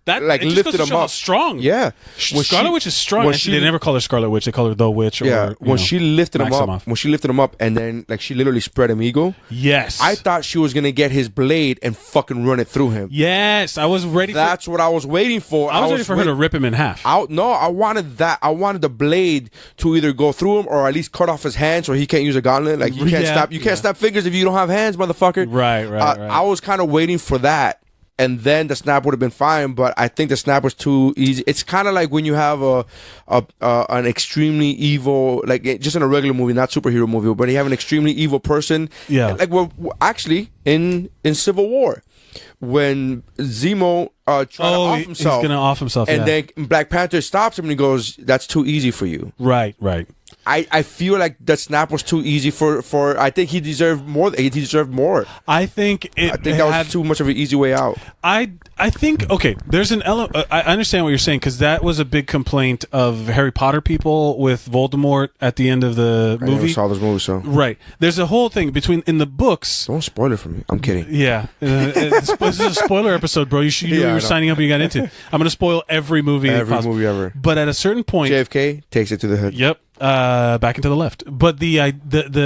lifted him up, strong. Yeah, Scarlet Witch is strong. They never call her Scarlet Witch; they call her the Witch. Yeah, when she lifted him up, and then like she literally spread him eagle. Yes, I thought she was gonna get his blade and fucking run it through him. Yes, I was ready. That's what I was waiting for. I was ready for her to rip him in half. I wanted that. I wanted the blade to either go through him or at least cut off his hand so he can't use a gauntlet. Like you can't stop. You can't stop fingers if you don't have hands, motherfucker. Right. I was kind of waiting for that. And then the snap would have been fine, but I think the snap was too easy. It's kind of like when you have an extremely evil, like just in a regular movie, not superhero movie, but you have an extremely evil person. Yeah, like we're actually in Civil War when Zemo tried to off himself. He's gonna off himself, and then Black Panther stops him and he goes, "That's too easy for you." Right. I feel like the snap was too easy for. I think he deserved more. He deserved more. I think that was too much of an easy way out. I think okay. There's an element. I understand what you're saying because that was a big complaint of Harry Potter people with Voldemort at the end of the movie. I never saw this movie, so right. There's a whole thing in the books. Don't spoil it for me. I'm kidding. Yeah, this is a spoiler episode, bro. You knew you were signing up and you got into. I'm going to spoil every movie. Movie ever. But at a certain point, JFK takes it to the head. Yep. Back and to the left. But the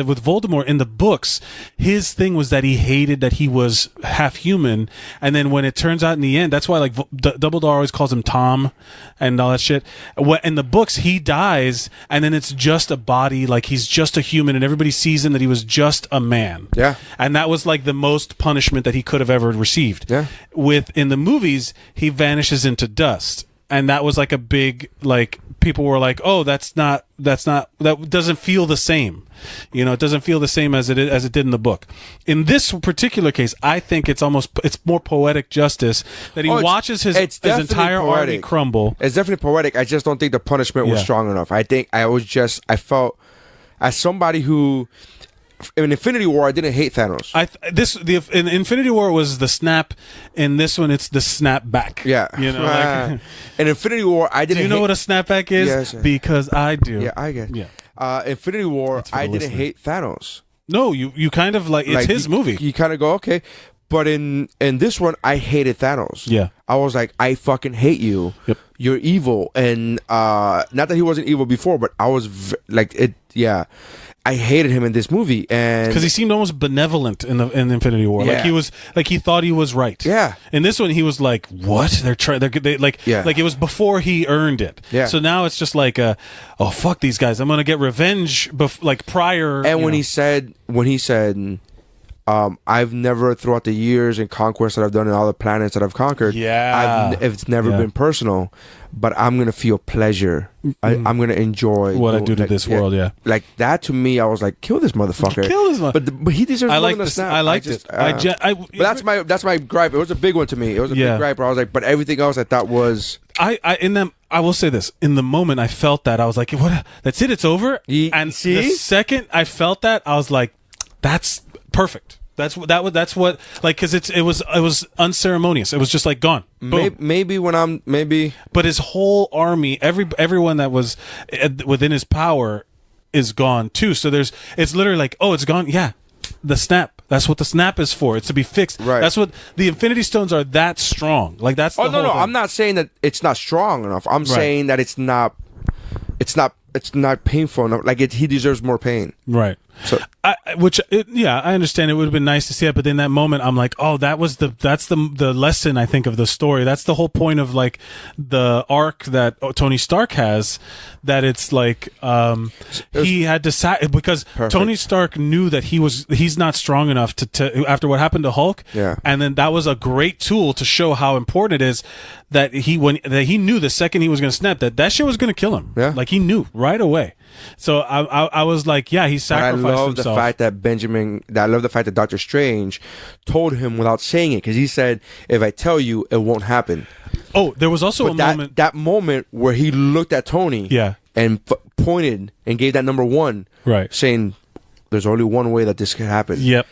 with Voldemort in the books, his thing was that he hated that he was half human, and then when it turns out in the end, that's why like Dumbledore always calls him Tom and all that shit. In the books, he dies, and then it's just a body, like he's just a human, and everybody sees him that he was just a man. Yeah. And that was like the most punishment that he could have ever received. Yeah. In the movies, he vanishes into dust. And that was like a big, like, people were like, oh, that doesn't feel the same. You know, it doesn't feel the same as it did in the book. In this particular case, I think it's more poetic justice that he watches his entire army crumble. It's definitely poetic. I just don't think the punishment was strong enough. I think I felt, as somebody who, in Infinity War, I didn't hate Thanos. In Infinity War, it was the snap. In this one, it's the snap back. Yeah, you know. Like, in Infinity War, I didn't. Do you know what a snapback is? Yes, because I do. Yeah, I guess. Yeah. Infinity War, I didn't hate Thanos. No, you kind of like it's his movie. You kind of go okay, but in this one, I hated Thanos. Yeah, I was like, I fucking hate you. Yep. You're evil, and not that he wasn't evil before, but I was like it. Yeah. I hated him in this movie, and because he seemed almost benevolent in Infinity War. Yeah. Like he thought he was right. Yeah. In this one, he was like, "What? They like it was before he earned it." Yeah. So now it's just like, "Oh fuck these guys! I'm gonna get revenge." Like prior, and when he said, I've never throughout the years and conquests that I've done in all the planets that I've conquered. Yeah. It's never been personal, but I'm gonna feel pleasure. I'm gonna enjoy what I do to this world. Yeah, like that to me, I was like, kill this motherfucker. Kill this motherfucker. But he deserves more than a this. snap. I liked it. But that's my gripe. It was a big one to me. It was a big gripe. Where I was like, but everything else I thought was. I will say this. In the moment, I felt that I was like, "What? That's it. It's over." And the second I felt that, I was like, "That's perfect." That's what like because it was unceremonious. It was just like gone. Boom. Maybe But his whole army, everyone that was within his power, is gone too. So it's literally like, oh, it's gone. Yeah, the snap. That's what the snap is for. It's to be fixed. Right. That's what the Infinity Stones are. That strong. Like that's. Oh no. I'm not saying that it's not strong enough. I'm saying that it's not painful enough. Like he deserves more pain. Right. So I understand. It would have been nice to see it, but in that moment, I'm like, oh, that's the lesson I think of the story. That's the whole point of like the arc that Tony Stark has. That it's like he had to because Tony Stark knew that he's not strong enough to after what happened to Hulk. Yeah, and then that was a great tool to show how important it is that he knew the second he was going to snap that shit was going to kill him. Yeah, like he knew right away. So I was like, yeah, he sacrificed himself. I love the fact that Doctor Strange told him without saying it, because he said, if I tell you, it won't happen. Oh, there was also that moment where he looked at Tony and pointed and gave that number 1, right, saying, there's only one way that this could happen. Yep.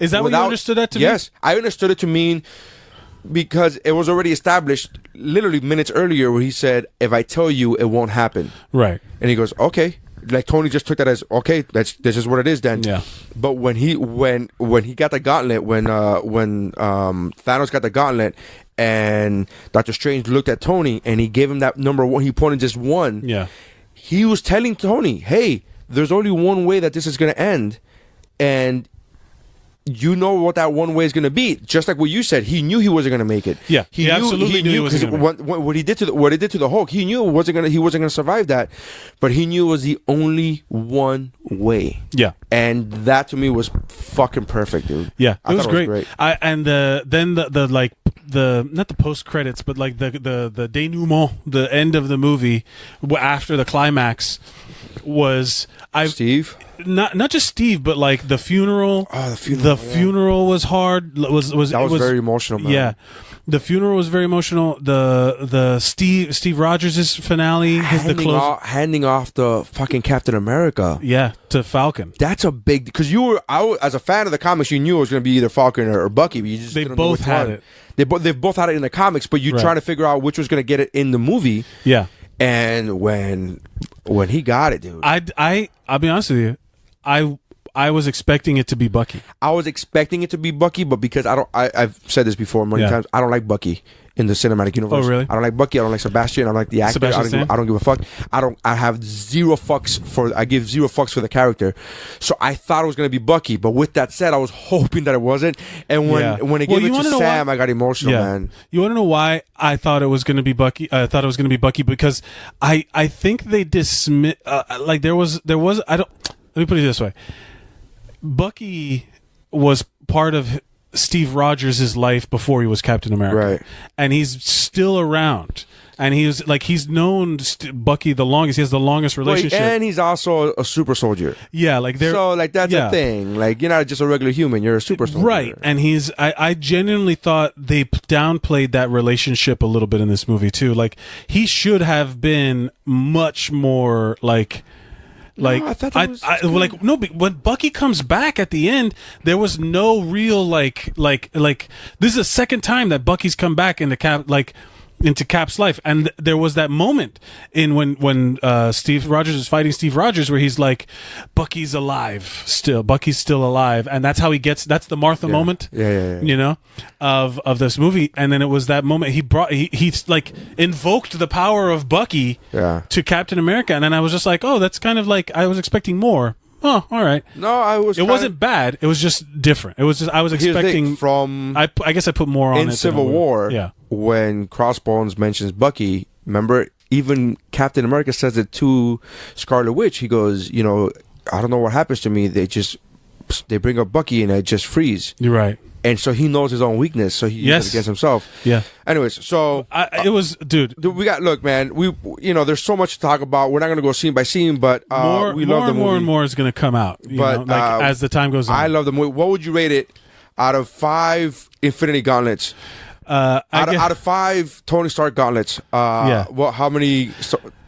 Is that what you understood that to mean? Yes, I understood it to mean because it was already established literally minutes earlier where he said, if I tell you, it won't happen. Right. And he goes, okay. Like Tony just took that as, okay, this is what it is then. Yeah. But when he got the gauntlet, when Thanos got the gauntlet and Doctor Strange looked at Tony and he gave him that number 1, he pointed just 1. Yeah. He was telling Tony, hey, there's only one way that this is going to end. And you know what that one way is going to be. Just like what you said, he knew he wasn't going to make it. Yeah, he absolutely knew he wasn't going to make it. What he did to the Hulk, he knew he wasn't going to survive that, but he knew it was the only one way. Yeah, and that to me was fucking perfect, dude. Yeah, it was great. Then the not the post credits, but like the denouement, the end of the movie after the climax was Steve. Not just Steve, but like the funeral. Oh, the funeral. The funeral was hard. That was very emotional, man. Yeah, the funeral was very emotional. The Steve Rogers' finale, handing off the fucking Captain America. Yeah, to Falcon. That's a big because as a fan of the comics, you knew it was going to be either Falcon or Bucky. But you just they both had it. They've both had it in the comics, but you're trying to figure out which was going to get it in the movie. Yeah. And when he got it, dude, I'll be honest with you, I was expecting it to be Bucky. I was expecting it to be Bucky, but because I've said this before many times, I don't like Bucky in the cinematic universe. Oh, really? I don't like Bucky. I don't like Sebastian. I don't like the actor. Sebastian I don't give a fuck. I have I give zero fucks for the character. So I thought it was gonna be Bucky, but with that said, I was hoping that it wasn't. And when it gave it to Sam, I got emotional, man. You want to know why I thought it was going to be Bucky? I thought it was going to be Bucky because I think they dismiss like there was I don't. Let me put it this way. Bucky was part of Steve Rogers' life before he was Captain America, right? And he's still around, and he's known Bucky the longest. He has the longest relationship, and he's also a super soldier. Yeah, like so like that's a thing. Like you're not just a regular human; you're a super soldier, right? And I genuinely thought they downplayed that relationship a little bit in this movie too. Like he should have been much more like. Like no, I thought that was like no, but when Bucky comes back at the end, there was no real like this is the second time that Bucky's come back into Cap's life, and there was that moment in when Steve Rogers is fighting Steve Rogers where he's like, Bucky's alive still, Bucky's still alive, and that's how he gets. That's the Martha moment, you know, of this movie. And then it was that moment he like invoked the power of Bucky to Captain America, and then I was just like, oh, that's kind of like I was expecting more. Oh, all right. No, it wasn't bad. It was just different. It was just I was expecting from. I guess I put more on in it Civil War. Yeah. When Crossbones mentions Bucky, remember even Captain America says it to Scarlet Witch. He goes, you know, I don't know what happens to me. They bring up Bucky and I just freeze. You're right. And so he knows his own weakness, so he uses it against himself. Yeah. Anyways, so it was, dude. We got look, man. There's so much to talk about. We're not going to go scene by scene, but we love the movie. More and more is going to come out. But as the time goes on, I love the movie. What would you rate it out of 5 Infinity Gauntlets? Out of 5 Tony Stark gauntlets, well, how many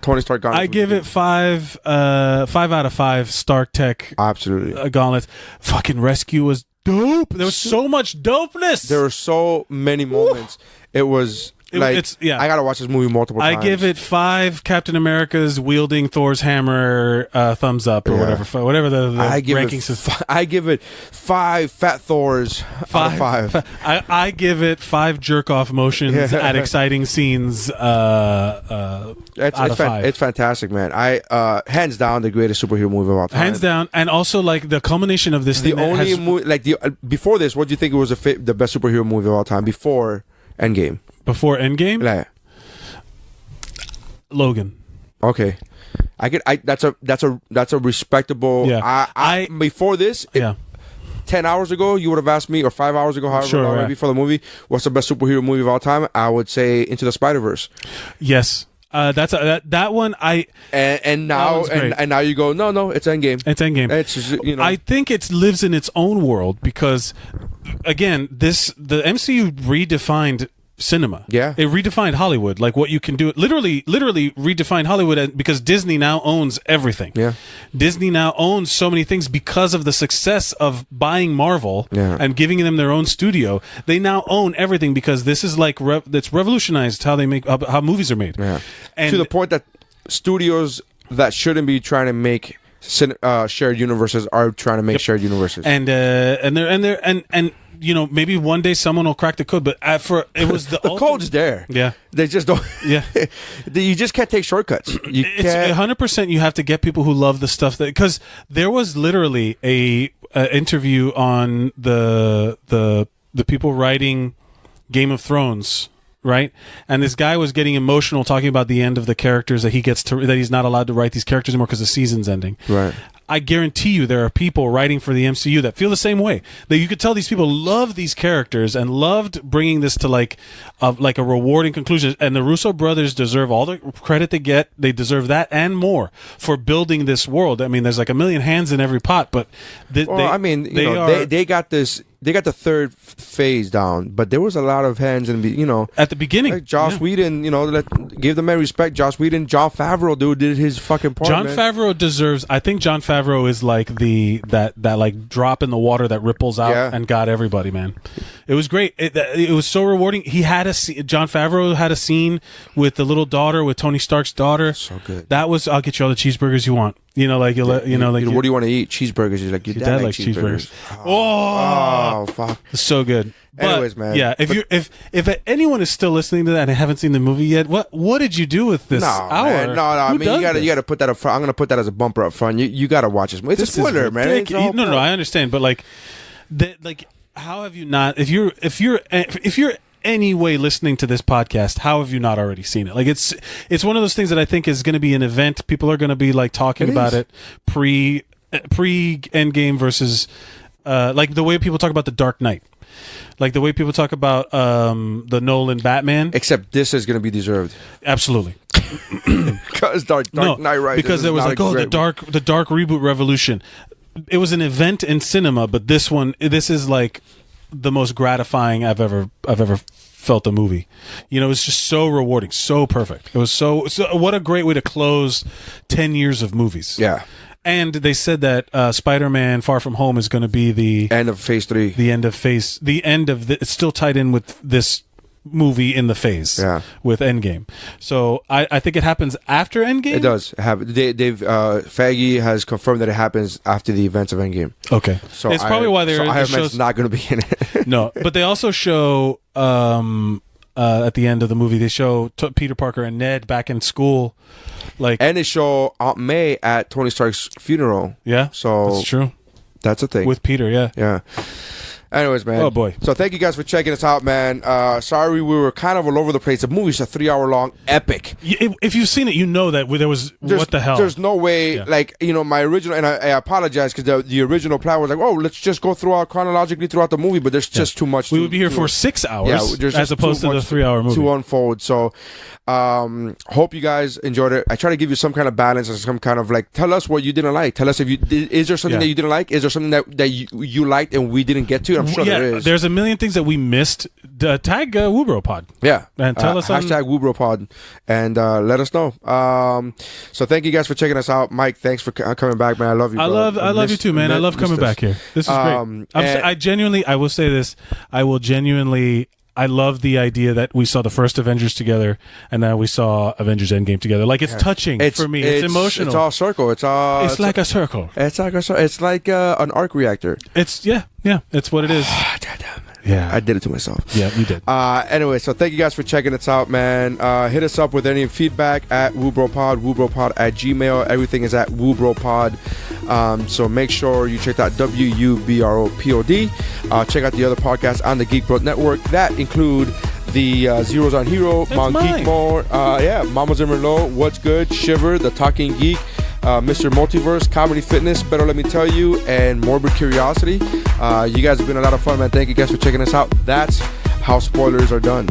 Tony Stark gauntlets? I give it 5 out of 5 Stark Tech absolutely gauntlets. Fucking Rescue was dope. There was so much dopeness. There were so many moments. It was I gotta watch this movie multiple times. I give it 5 Captain Americas wielding Thor's hammer thumbs up or whatever the rankings is. I give it 5 fat Thors out of 5. I give it 5 jerk off motions at exciting scenes out of 5. It's fantastic, man. I hands down the greatest superhero movie of all time. Hands down, and also like the culmination of this. The only movie before this, what do you think it was the best superhero movie of all time before Endgame? Before Endgame? Yeah. Logan. Okay. That's a respectable. Yeah. Before this, 10 hours ago, you would have asked me, or 5 hours ago, however long before the movie, what's the best superhero movie of all time? I would say Into the Spider-Verse. Yes. That one and now you go no it's Endgame. It's Endgame. It's just, I think it lives in its own world because again the MCU redefined cinema. Yeah, it redefined Hollywood, like what you can do. Literally redefined Hollywood because Disney now owns everything. Yeah, Disney now owns so many things because of the success of buying Marvel and giving them their own studio. They now own everything because this is like that's revolutionized how they make how movies are made. Yeah, and to the point that studios that shouldn't be trying to make shared universes are trying to make shared universes. And you know, maybe one day someone will crack the code, but it was the code's there. Yeah, they just don't. Yeah, you just can't take shortcuts. It's 100%. You have to get people who love the stuff because there was literally a interview on the people writing Game of Thrones. Right, and this guy was getting emotional talking about the end of the characters that he's not allowed to write these characters anymore because the season's ending. Right. I guarantee you there are people writing for the MCU that feel the same way. That you could tell these people love these characters and loved bringing this to like a rewarding conclusion. And the Russo brothers deserve all the credit they get. They deserve that and more for building this world. I mean, there's like a million hands in every pot, but they got this. They got the third phase down, but there was a lot of hands and at the beginning. Like Joss Whedon, give the man respect. Joss Whedon, Jon Favreau, dude, did his fucking part. Favreau deserves. I think Jon Favreau is like that like drop in the water that ripples out and got everybody, man. It was great. It was so rewarding. He had Jon Favreau had a scene with the little daughter, with Tony Stark's daughter. So good. That was, I'll get you all the cheeseburgers you want. Like what do you want to eat? Cheeseburgers. He's like, your dad likes cheeseburgers. Oh, fuck. So good. But, anyways, man. Yeah, if anyone is still listening to that and haven't seen the movie yet, what did you do with this hour? Man, no. I mean, you gotta put that up front. I'm gonna put that as a bumper up front. You gotta watch this. It's a spoiler, man. No, I understand, but how have you not? If you're any way listening to this podcast, how have you not already seen it? Like it's one of those things that I think is going to be an event. People are going to be like talking about it pre Endgame versus like the way people talk about the Dark Knight, like the way people talk about the Nolan Batman. Except this is going to be deserved. Absolutely. Because Dark Knight Rises. Because there was like the dark reboot revolution. It was an event in cinema, but this is like the most gratifying I've ever felt a movie. It was just so rewarding, so perfect. It was so what a great way to close 10 years of movies. Yeah. And they said that Spider-Man Far From Home is going to be the end of phase 3. It's still tied in with this movie in the phase with Endgame. So I think it happens after Endgame. It does happen. Feige has confirmed that it happens after the events of Endgame. Okay, so it's probably why they're Iron Man's not going to be in it. No, but they also show at the end of the movie they show Peter Parker and Ned back in school, and they show Aunt May at Tony Stark's funeral. Yeah, so that's true. That's a thing with Peter. Yeah. Anyways, man. Oh, boy. So thank you guys for checking us out, man. Sorry we were kind of all over the place. The movie's a 3-hour long epic. If you've seen it, you know that what the hell? There's no way, my original, and I apologize because the original plan was like, let's just go chronologically throughout the movie, but there's just too much. We would be here for 6 hours as opposed to the 3-hour movie. To unfold. So hope you guys enjoyed it. I try to give you some kind of balance and some kind of tell us what you didn't like. Tell us is there something that you didn't like? Is there something that you liked and we didn't get to? I'm sure there is. There's a million things that we missed. Tag WuBro Pod. Yeah. And tell us hashtag WuBro Pod and let us know. So thank you guys for checking us out. Mike, thanks for coming back, man. I love you, bro. I love you too, man. I love coming back here. This is great. I will say this. I love the idea that we saw the first Avengers together, and then we saw Avengers Endgame together. Like it's touching for me. It's emotional. It's all circle. It's like a circle. It's like it's like an arc reactor. It's It's what it is. Yeah, I did it to myself. Yeah, you did. Anyway, so thank you guys for checking us out, man. Hit us up with any feedback at WuBroPod, WuBroPod at Gmail. Everything is at WuBroPod. So make sure you check out WuBroPod. Check out the other podcasts on the Geek Bro Network that include the Zeros on Hero, Mount Geek More, Mama Zimmerlo, What's Good, Shiver, The Talking Geek, Mr. Multiverse, Comedy Fitness, Better Let Me Tell You, and Morbid Curiosity. You guys have been a lot of fun, man. Thank you guys for checking us out. That's how spoilers are done.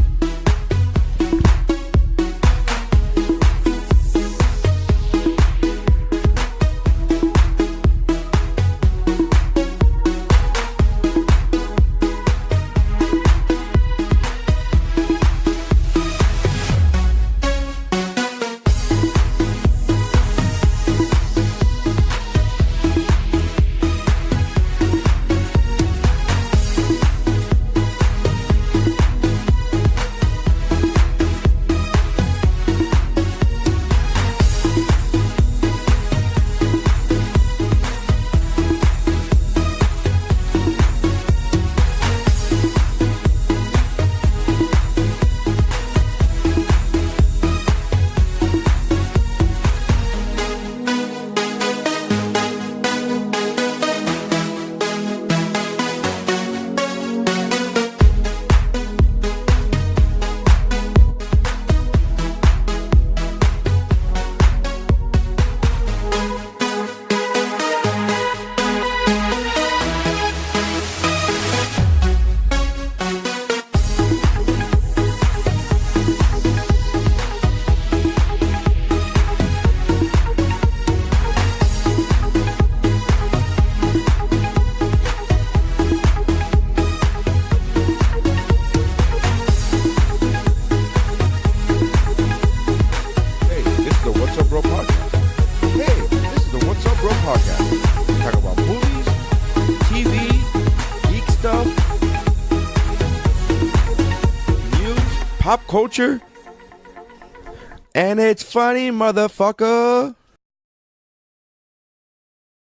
pop culture. And it's funny, motherfucker.